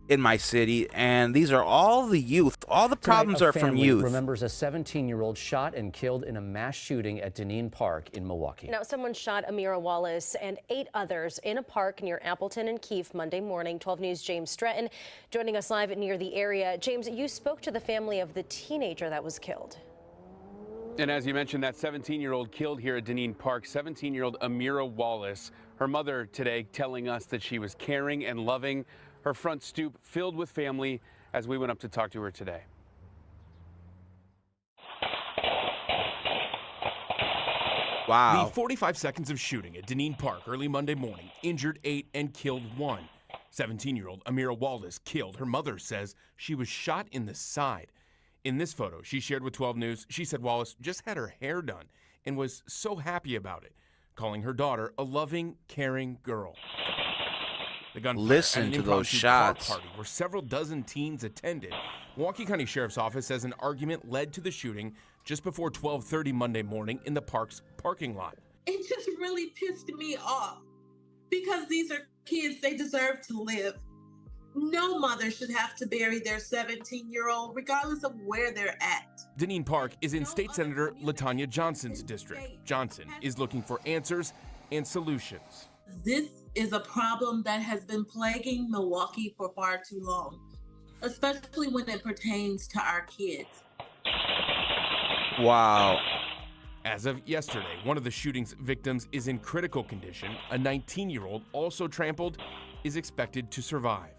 in my city, and these are all the youth. All the problems are from youth. Remembers a 17-year-old shot and killed in a mass shooting at Deneen Park in Milwaukee. Now, someone shot Amira Wallace and 8 others in a park near Appleton and Keefe Monday morning. 12 News' James Stratton joining us live near the area. James, you spoke to the family of the teenager that was killed. And as you mentioned, that 17-year-old killed here at Deneen Park, 17-year-old Amira Wallace. Her mother today telling us that she was caring and loving. Her front stoop filled with family as we went up to talk to her today. Wow. The 45 seconds of shooting at Deneen Park early Monday morning injured 8 and killed 1. 17-year-old Amira Wallace killed. Her mother says she was shot in the side. In this photo she shared with 12 News, she said Wallace just had her hair done and was so happy about it, calling her daughter a loving, caring girl. The gunfire Listen to those shots. Party where several dozen teens attended. Milwaukee County Sheriff's Office says an argument led to the shooting just before 12:30 Monday morning in the park's parking lot. It just really pissed me off because these are kids, they deserve to live. No mother should have to bury their 17-year-old regardless of where they're at. Deneen Park is in State Senator LaTanya Johnson's district. Johnson is looking for answers and solutions. This is a problem that has been plaguing Milwaukee for far too long, especially when it pertains to our kids. Wow. As of yesterday, one of the shooting's victims is in critical condition. A 19-year-old, also trampled, is expected to survive.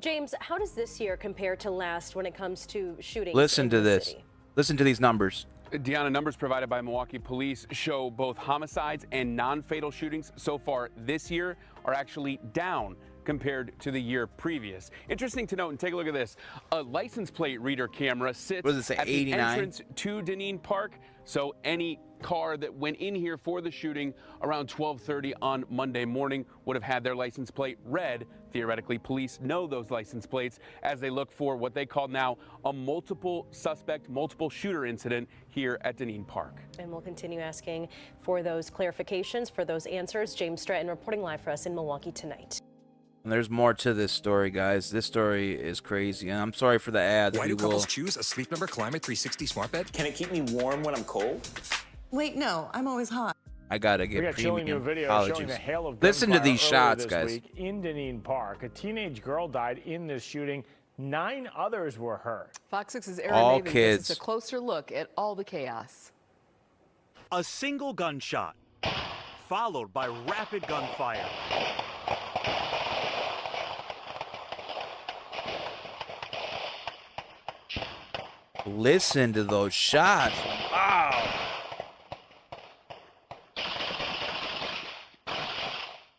James, how does this year compare to last when it comes to shootings? Listen to this. City? Listen to these numbers. Deanna, numbers provided by Milwaukee police show both homicides and non-fatal shootings so far this year are actually down compared to the year previous. Interesting to note, and take a look at this. A license plate reader camera sits at the entrance to Deneen Park, so any car that went in here for the shooting around 12:30 on Monday morning would have had their license plate read. Theoretically, police know those license plates as they look for what they call now a multiple suspect, multiple shooter incident here at Deneen Park. And we'll continue asking for those clarifications, for those answers. James Stratton reporting live for us in Milwaukee tonight. And there's more to this story, guys. This story is crazy, and I'm sorry for the ads. Why do couples choose a Sleep Number Climate 360 smart bed? Can it keep me warm when I'm cold? Wait, no, I'm always hot. I gotta get premium. Apologies. Listen to these shots, guys. In Deneen Park, a teenage girl died in this shooting. 9 others were hurt. Fox 6's Aaron All Maven kids. gives us a closer look at all the chaos. A single gunshot, followed by rapid gunfire. Listen to those shots. Wow.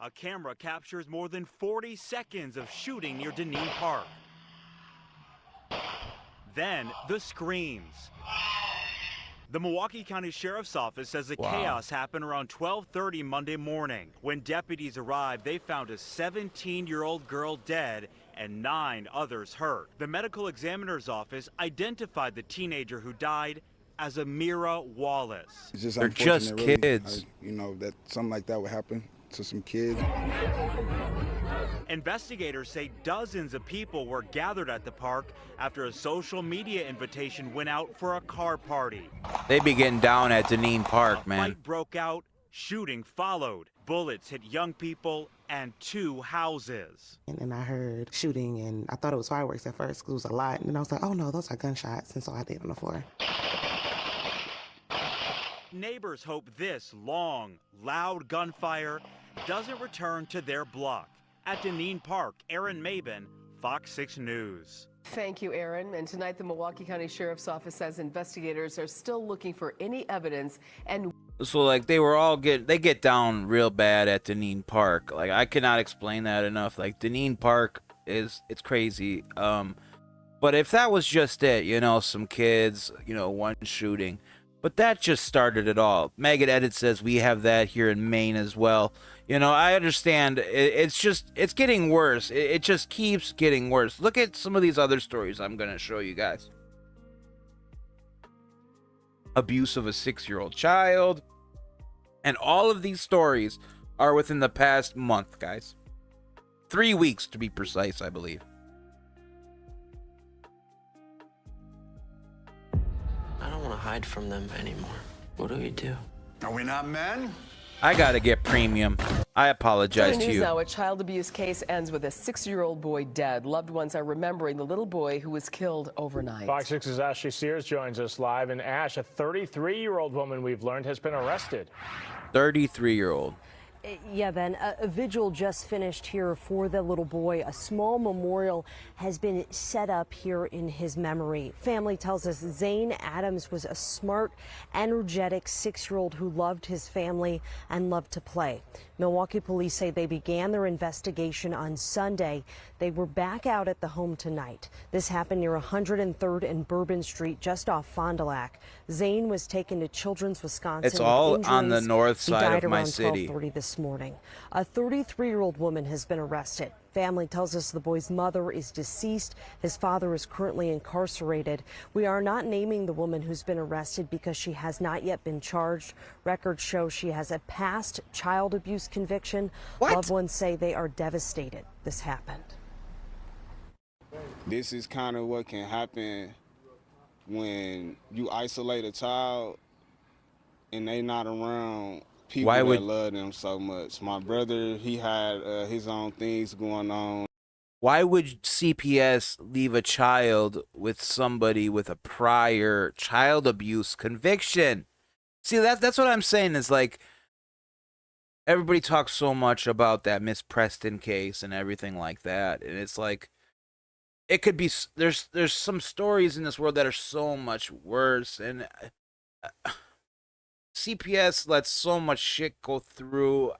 A camera captures more than 40 seconds of shooting near Deneen Park. Then the screams. The Milwaukee County Sheriff's Office says the chaos happened around 12:30 Monday morning. When deputies arrived, they found a 17-year-old girl dead and 9 others hurt. The medical examiner's office identified the teenager who died as Amira Wallace. It's just They're just really, kids. you know, that something like that would happen to some kids. Investigators say dozens of people were gathered at the park after a social media invitation went out for a car party. They be getting down at Deneen Park, man. Fight broke out, shooting followed. Bullets hit young people and 2 houses. And I heard shooting, and I thought it was fireworks at first because it was a lot. And then I was like, oh no, those are gunshots. And so I laid on the floor. Neighbors hope this long, loud gunfire doesn't return to their block. At Deneen Park, Aaron Maben, Fox 6 News. Thank you, Aaron. And tonight, the Milwaukee County Sheriff's Office says investigators are still looking for any evidence and. So like they get down real bad at Deneen Park. Like I cannot explain that enough. Like Deneen Park it's crazy. But if that was just it, you know, some kids, you know, one shooting. But that just started it all. Megan Edit says we have that here in Maine as well. You know, I understand. It's getting worse. It just keeps getting worse. Look at some of these other stories I'm going to show you guys. Abuse of a 6-year-old child. And all of these stories are within the past month, guys. 3 weeks to be precise, I believe. I don't want to hide from them anymore. What do we do? Are we not men? I gotta get premium. I apologize to you. Now, a child abuse case ends with a 6-year-old boy dead. Loved ones are remembering the little boy who was killed overnight. Fox 6's Ashley Sears joins us live. And Ash, a 33-year-old woman we've learned has been arrested. 33-year-old. Yeah, Ben, a vigil just finished here for the little boy. A small memorial has been set up here in his memory. Family tells us Zane Adams was a smart, energetic 6-year-old who loved his family and loved to play. Milwaukee police say they began their investigation on Sunday. They were back out at the home tonight. This happened near 103rd and Bourbon Street, just off Fond du Lac. Zane was taken to Children's Wisconsin. It's all on the north side of my city. city. 12:30 this morning. A 33-year-old woman has been arrested. Family tells us the boy's mother is deceased. His father is currently incarcerated. We are not naming the woman who's been arrested because she has not yet been charged. Records show she has a past child abuse conviction. Loved ones say they are devastated this happened. This is kind of what can happen when you isolate a child and they not around people that love them so much. My brother, he had his own things going on. Why would CPS leave a child with somebody with a prior child abuse conviction? See, that's what I'm saying is like, everybody talks so much about that Miss Preston case and everything like that. And it's like, it could be, there's some stories in this world that are so much worse. And CPS lets so much shit go through.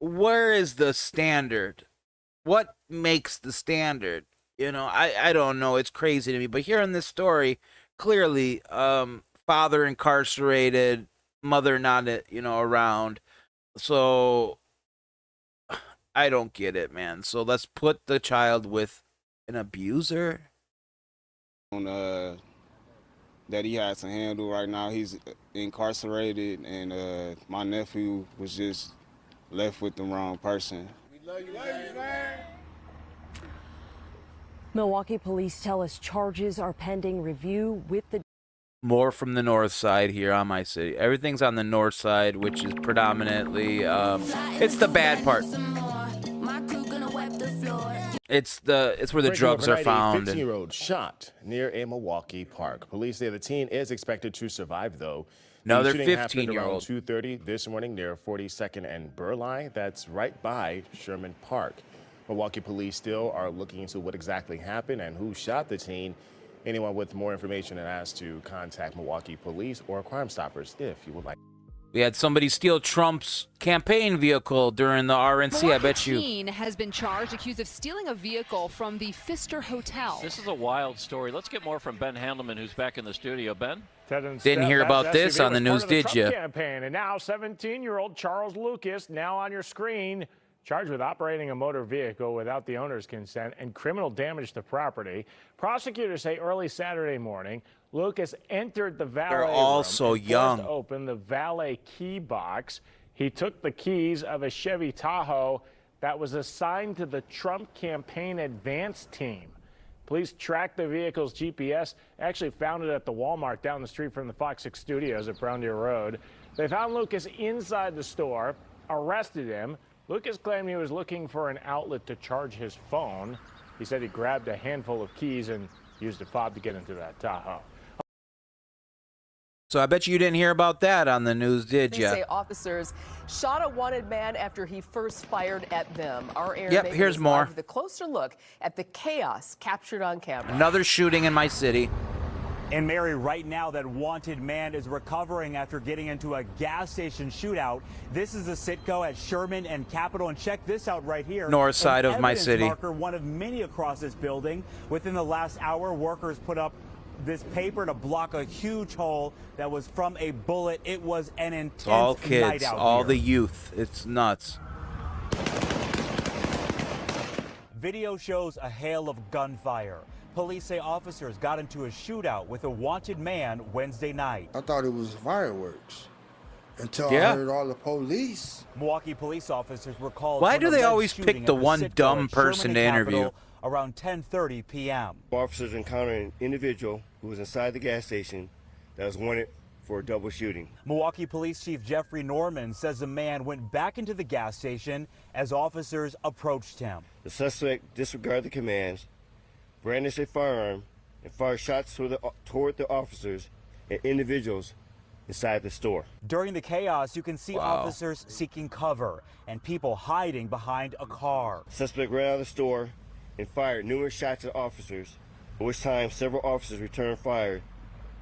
Where is the standard? What makes the standard? You know, I don't know. It's crazy to me. But here in this story, clearly, father incarcerated, mother not, around. So I don't get it, man. So let's put the child with an abuser. That he has to handle right now. He's incarcerated, and my nephew was just left with the wrong person. We love you, man. Milwaukee police tell us charges are pending review with the... More from the north side here on my city. Everything's on the north side, which is predominantly, it's the bad part. It's where the drugs are found. A 15-year-old shot near a Milwaukee park. Police say the teen is expected to survive, though. Another 15-year-old. 2:30 this morning near 42nd and Burleigh. That's right by Sherman Park. Milwaukee police still are looking into what exactly happened and who shot the teen. Anyone with more information is asked to contact Milwaukee police or Crime Stoppers if you would like. We had somebody steal Trump's campaign vehicle during the RNC, I bet you. A teen has been charged, accused of stealing a vehicle from the Pfister Hotel. This is a wild story. Let's get more from Ben Handelman, who's back in the studio. Ben? Didn't hear about this on the news, did you? Campaign. And now 17-year-old Charles Lucas, now on your screen, charged with operating a motor vehicle without the owner's consent and criminal damage to property. Prosecutors say early Saturday morning, Lucas entered the valet They're all room so and young. forced open the valet key box. He took the keys of a Chevy Tahoe that was assigned to the Trump campaign advance team. Police tracked the vehicle's GPS, actually found it at the Walmart down the street from the Fox 6 studios at Brown Deer Road. They found Lucas inside the store, arrested him. Lucas claimed he was looking for an outlet to charge his phone. He said he grabbed a handful of keys and used a fob to get into that Tahoe. So I bet you didn't hear about that on the news, did you? They say officers shot a wanted man after he first fired at them. Our Aaron Yep, Megan here's is more. live with a closer look at the chaos captured on camera. Another shooting in my city. And Mary, right now, that wanted man is recovering after getting into a gas station shootout. This is a Citgo at Sherman and Capitol. And check this out right here. North side of my city. Marker, one of many across this building. Within the last hour, workers put up this paper to block a huge hole that was from a bullet. It was an intense all night kids, out all here. the youth. It's nuts. Video shows a hail of gunfire. Police say officers got into a shootout with a wanted man Wednesday night. I thought it was fireworks until I Yeah. heard all the police. Milwaukee police officers were called. Why to do an they alleged always shooting pick the at one Citgo dumb at person Sherman to and interview? Capitol around 10:30 p.m. Officers encountered an individual who was inside the gas station that was wanted for a double shooting. Milwaukee Police Chief Jeffrey Norman says the man went back into the gas station as officers approached him. The suspect disregarded the commands, brandished a firearm, and fired shots toward the officers and individuals inside the store. During the chaos, you can see officers seeking cover and people hiding behind a car. The suspect ran out of the store and fired numerous shots at officers, at which time several officers returned fire,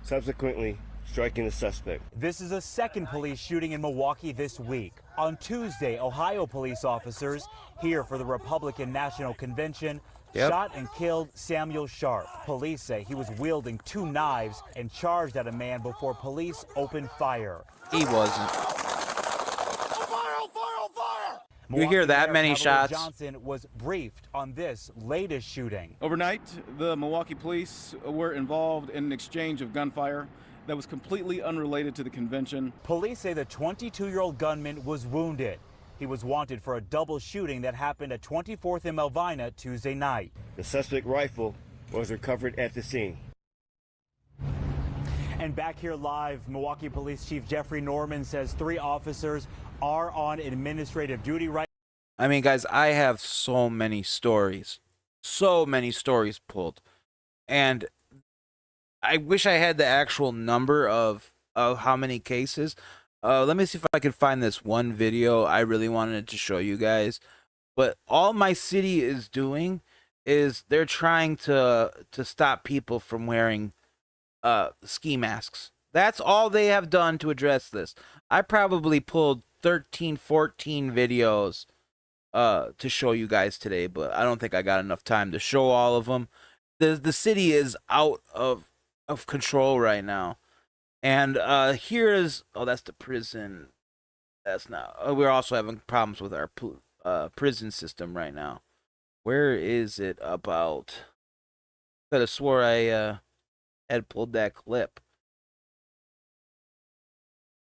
subsequently striking the suspect. This is a second police shooting in Milwaukee this week. On Tuesday, Ohio police officers here for the Republican National Convention shot and killed Samuel Sharp. Police say he was wielding 2 knives and charged at a man before police opened fire. He wasn't. You hear that many shots? Johnson was briefed on this latest shooting. Overnight, the Milwaukee police were involved in an exchange of gunfire that was completely unrelated to the convention. Police say the 22-year-old gunman was wounded. He was wanted for a double shooting that happened at 24th and Melvina Tuesday night. The suspect rifle was recovered at the scene. And back here live, Milwaukee Police Chief Jeffrey Norman says 3 officers are on administrative duty right I mean, guys, I have so many stories pulled, and I wish I had the actual number of how many cases. Let me see if I can find this one video I really wanted to show you guys. But all my city is doing is they're trying to stop people from wearing ski masks. That's all they have done to address this. I probably pulled 13, 14 videos to show you guys today, but I don't think I got enough time to show all of them. The city is out of control right now. And here is, oh, that's the prison. That's not, we're also having problems with our prison system right now. Where is it about? I could have swore I had pulled that clip.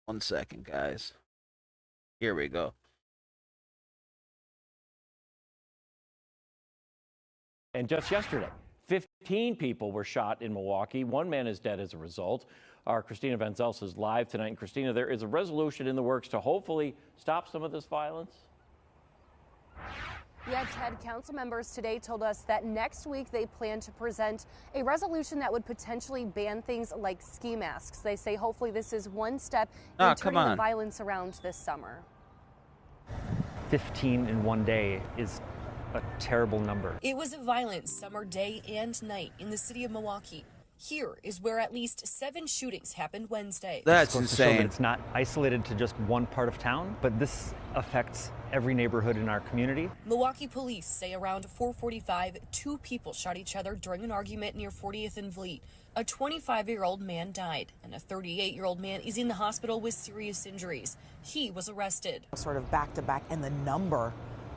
1 second, guys. Here we go. And just yesterday, 15 people were shot in Milwaukee. 1 man is dead as a result. Our Christina Van Zels is live tonight. And Christina, there is a resolution in the works to hopefully stop some of this violence. Yeah, Ted, council members today told us that next week they plan to present a resolution that would potentially ban things like ski masks. They say hopefully this is one step in turning the violence around this summer. 15 in one day is a terrible number. It was a violent summer day and night in the city of Milwaukee. Here is where at least 7 shootings happened Wednesday. That's insane. It's not isolated to just one part of town, but this affects every neighborhood in our community. Milwaukee police say around 4:45, 2 people shot each other during an argument near 40th and Vliet. A 25-year-old man died, and a 38-year-old man is in the hospital with serious injuries. He was arrested. Sort of back to back, and the number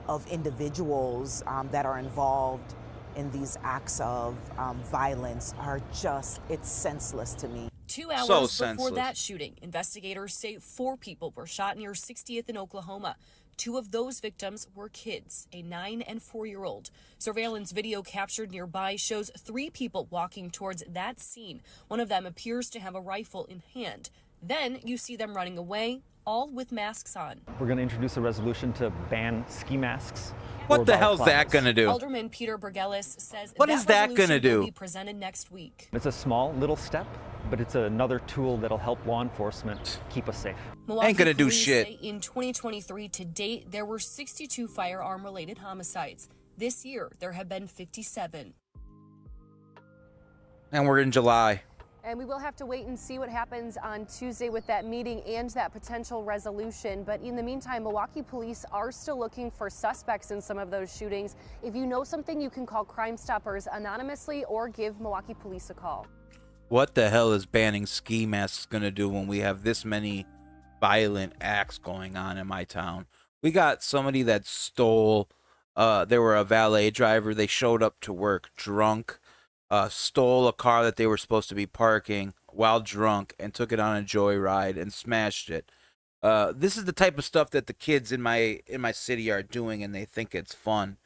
of individuals that are involved in these acts of violence are just, it's senseless to me. 2 hours before that shooting, investigators say 4 people were shot near 60th in Oklahoma. 2 of those victims were kids, a 9- and 4-year-old. Surveillance video captured nearby shows 3 people walking towards that scene. One of them appears to have a rifle in hand. Then you see them running away, all with masks on. We're going to introduce a resolution to ban ski masks. What the hell's that going to do? Alderman Peter Bergelis says what is that going to do? Will be presented next week. It's a small little step, but it's another tool that'll help law enforcement keep us safe. Milwaukee ain't going to do police shit. Say in 2023 to date, there were 62 firearm-related homicides. This year, there have been 57. And we're in July. And we will have to wait and see what happens on Tuesday with that meeting and that potential resolution. But in the meantime, Milwaukee police are still looking for suspects in some of those shootings. If you know something, you can call Crime Stoppers anonymously or give Milwaukee police a call. What the hell is banning ski masks going to do when we have this many violent acts going on in my town? We got somebody that stole, they were a valet driver. They showed up to work drunk. Stole a car that they were supposed to be parking while drunk and took it on a joyride and smashed it. This is the type of stuff that the kids in my city are doing, and they think it's fun.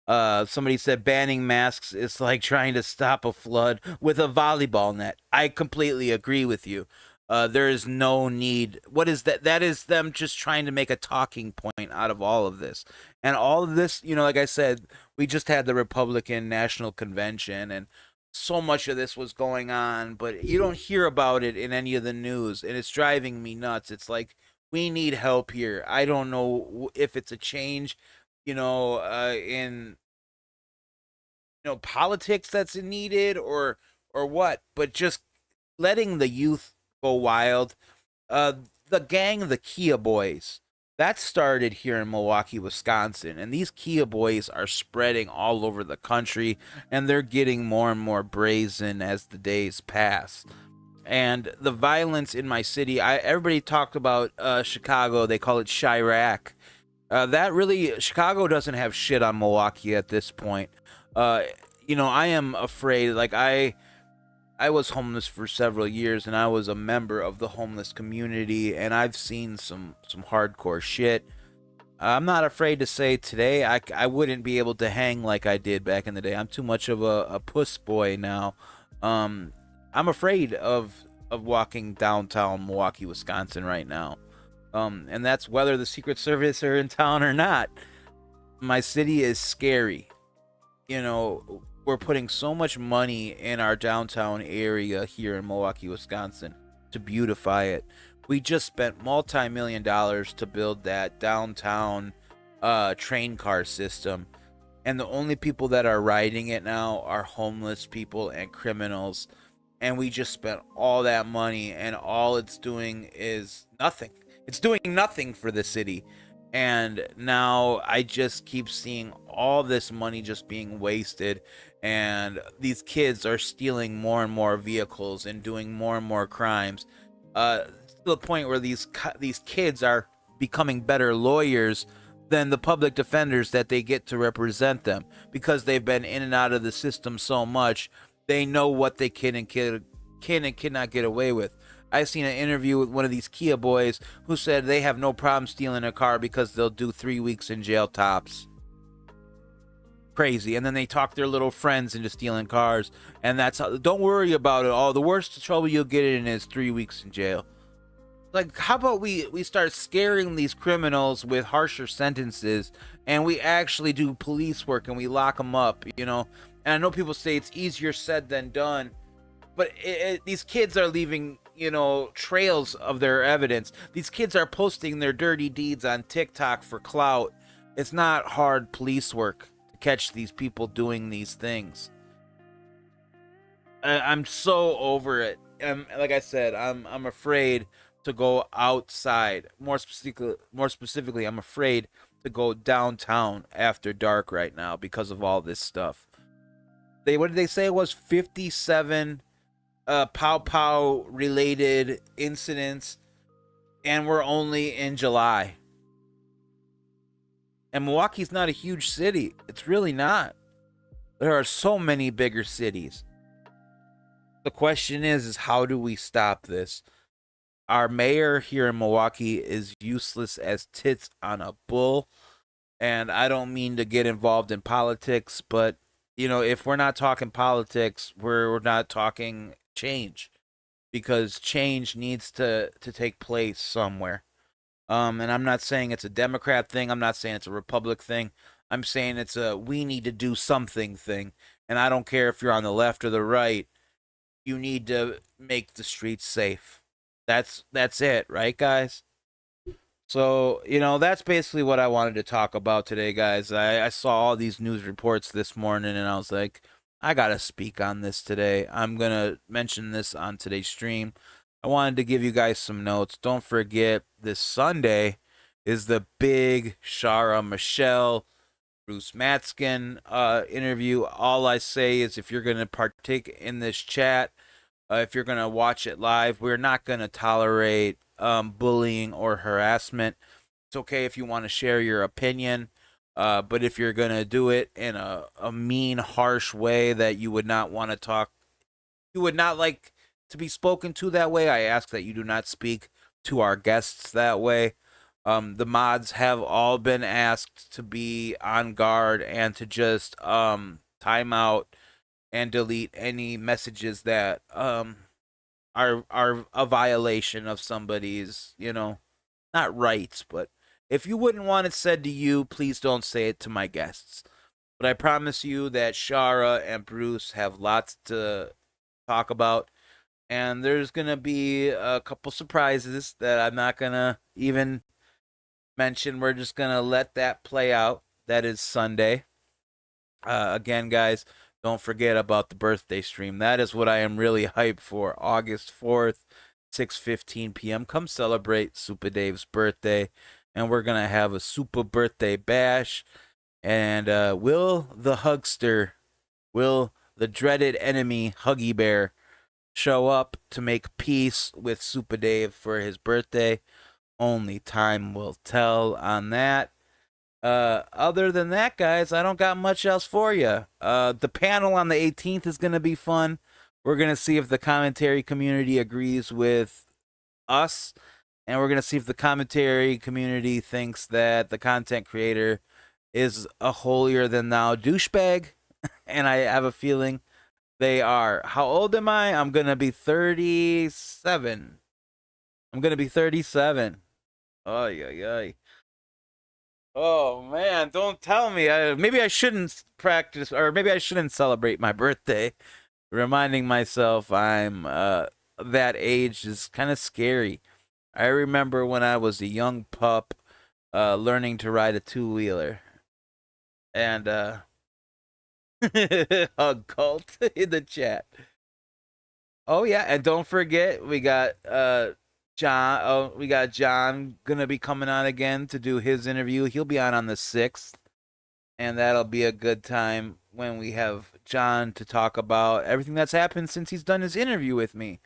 Somebody said banning masks is like trying to stop a flood with a volleyball net. I completely agree with you. There is no need. What is that? That is them just trying to make a talking point out of all of this. And all of this, you know, like I said, we just had the Republican National Convention, and so much of this was going on, but you don't hear about it in any of the news, and it's driving me nuts. It's like, we need help here. I don't know if it's a change, you know, in, you know, politics that's needed or what, but just letting the youth go wild. The gang, the Kia Boys, that started here in Milwaukee, Wisconsin, and these Kia Boys are spreading all over the country, and they're getting more and more brazen as the days pass. And the violence in my city, everybody talked about Chicago. They call it Chirac. That really, Chicago doesn't have shit on Milwaukee at this point. You know, I am afraid. Like, I was homeless for several years, and I was a member of the homeless community, and I've seen some hardcore shit. I'm not afraid to say today I wouldn't be able to hang like I did back in the day. I'm too much of a puss boy now. I'm afraid of walking downtown Milwaukee, Wisconsin right now. And that's whether the Secret Service are in town or not. My city is scary. You know, we're putting so much money in our downtown area here in Milwaukee, Wisconsin to beautify it. We just spent multi-million dollars to build that downtown train car system. And the only people that are riding it now are homeless people and criminals. And we just spent all that money, and all it's doing is nothing. It's doing nothing for the city. And now I just keep seeing all this money just being wasted, and these kids are stealing more and more vehicles and doing more and more crimes, to the point where these kids are becoming better lawyers than the public defenders that they get to represent them, because they've been in and out of the system so much. They know what they can and cannot get away with. I seen an interview with one of these Kia Boys who said they have no problem stealing a car because they'll do 3 weeks in jail tops. Crazy. And then they talk their little friends into stealing cars, and that's how. Don't worry about it. Oh, the worst trouble you'll get in is 3 weeks in jail. Like, how about we start scaring these criminals with harsher sentences, and we actually do police work and we lock them up, you know? And I know people say it's easier said than done, but these kids are leaving, you know, trails of their evidence. These kids are posting their dirty deeds on TikTok for clout. It's not hard police work to catch these people doing these things. I'm so over it. Like I said, I'm afraid to go outside. More specifically, I'm afraid to go downtown after dark right now because of all this stuff. What did they say it was? 57 pow related incidents, and we're only in July. And Milwaukee's not a huge city. It's really not. There are so many bigger cities. The question is how do we stop this? Our mayor here in Milwaukee is useless as tits on a bull. And I don't mean to get involved in politics, but you know, if we're not talking politics, we're not talking change, because change needs to take place somewhere. And I'm not saying it's a Democrat thing. I'm not saying it's a Republican thing. I'm saying it's a we need to do something thing. And I don't care if you're on the left or the right. You need to make the streets safe. That's it, right, guys? So, you know, that's basically what I wanted to talk about today, guys. I saw all these news reports this morning, and I was like, I got to speak on this today. I'm going to mention this on today's stream. I wanted to give you guys some notes. Don't forget, this Sunday is the big Shara Michelle Bruce Matskin interview. All I say is if you're going to partake in this chat, if you're going to watch it live, we're not going to tolerate bullying or harassment. It's okay if you want to share your opinion, but if you're going to do it in a mean, harsh way that you would not want to talk, you would not like to be spoken to that way, I ask that you do not speak to our guests that way. The mods have all been asked to be on guard and to just time out and delete any messages that are a violation of somebody's, not rights, but if you wouldn't want it said to you, please don't say it to my guests. But I promise you that Shara and Bruce have lots to talk about, and there's going to be a couple surprises that I'm not going to even mention. We're just going to let that play out. That is Sunday. Again, guys, don't forget about the birthday stream. That is what I am really hyped for. August 4th, 6:15 p.m. Come celebrate Supa Dave's birthday. And we're going to have a Supa birthday bash. And will the Hugster, will the dreaded enemy Huggy Bear show up to make peace with Supa Dave for his birthday? Only time will tell on that. Other than that, guys, I don't got much else for you. The panel on the 18th is going to be fun. We're going to see if the commentary community agrees with us. And we're going to see if the commentary community thinks that the content creator is a holier-than-thou douchebag. And I have a feeling they are. How old am I? I'm going to be 37. I'm going to be 37. Oy. Oh, man, don't tell me. Maybe I shouldn't practice, or maybe I shouldn't celebrate my birthday. Reminding myself I'm that age is kind of scary. I remember when I was a young pup learning to ride a two-wheeler. And hug cult in the chat. Oh, yeah, and don't forget, we got John. Oh, we got John gonna be coming on again to do his interview. He'll be on the 6th, and that'll be a good time when we have John to talk about everything that's happened since he's done his interview with me.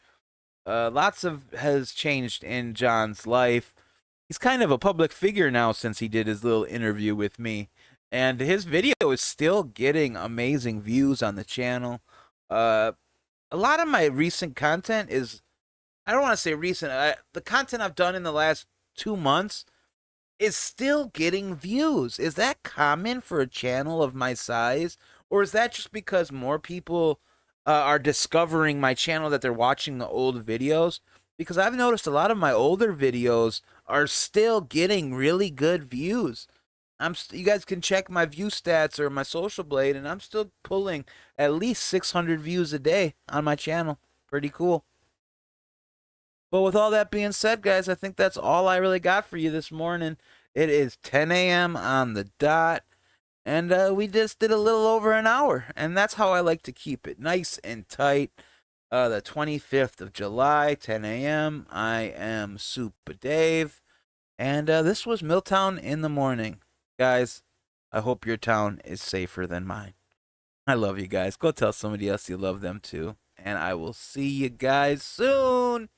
Lots has changed in John's life. He's kind of a public figure now since he did his little interview with me, and his video is still getting amazing views on the channel. A lot of my recent content is, I don't want to say recent, the content I've done in the last 2 months is still getting views. Is that common for a channel of my size? Or is that just because more people are discovering my channel, that they're watching the old videos? Because I've noticed a lot of my older videos are still getting really good views. You guys can check my view stats or my Social Blade, and I'm still pulling at least 600 views a day on my channel. Pretty cool. But with all that being said, guys, I think that's all I really got for you this morning. It is 10 a.m. on the dot, and we just did a little over an hour, and that's how I like to keep it, nice and tight. The 25th of July, 10 a.m. I am Supa Dave, and this was Milltown in the morning. Guys, I hope your town is safer than mine. I love you guys. Go tell somebody else you love them too, and I will see you guys soon.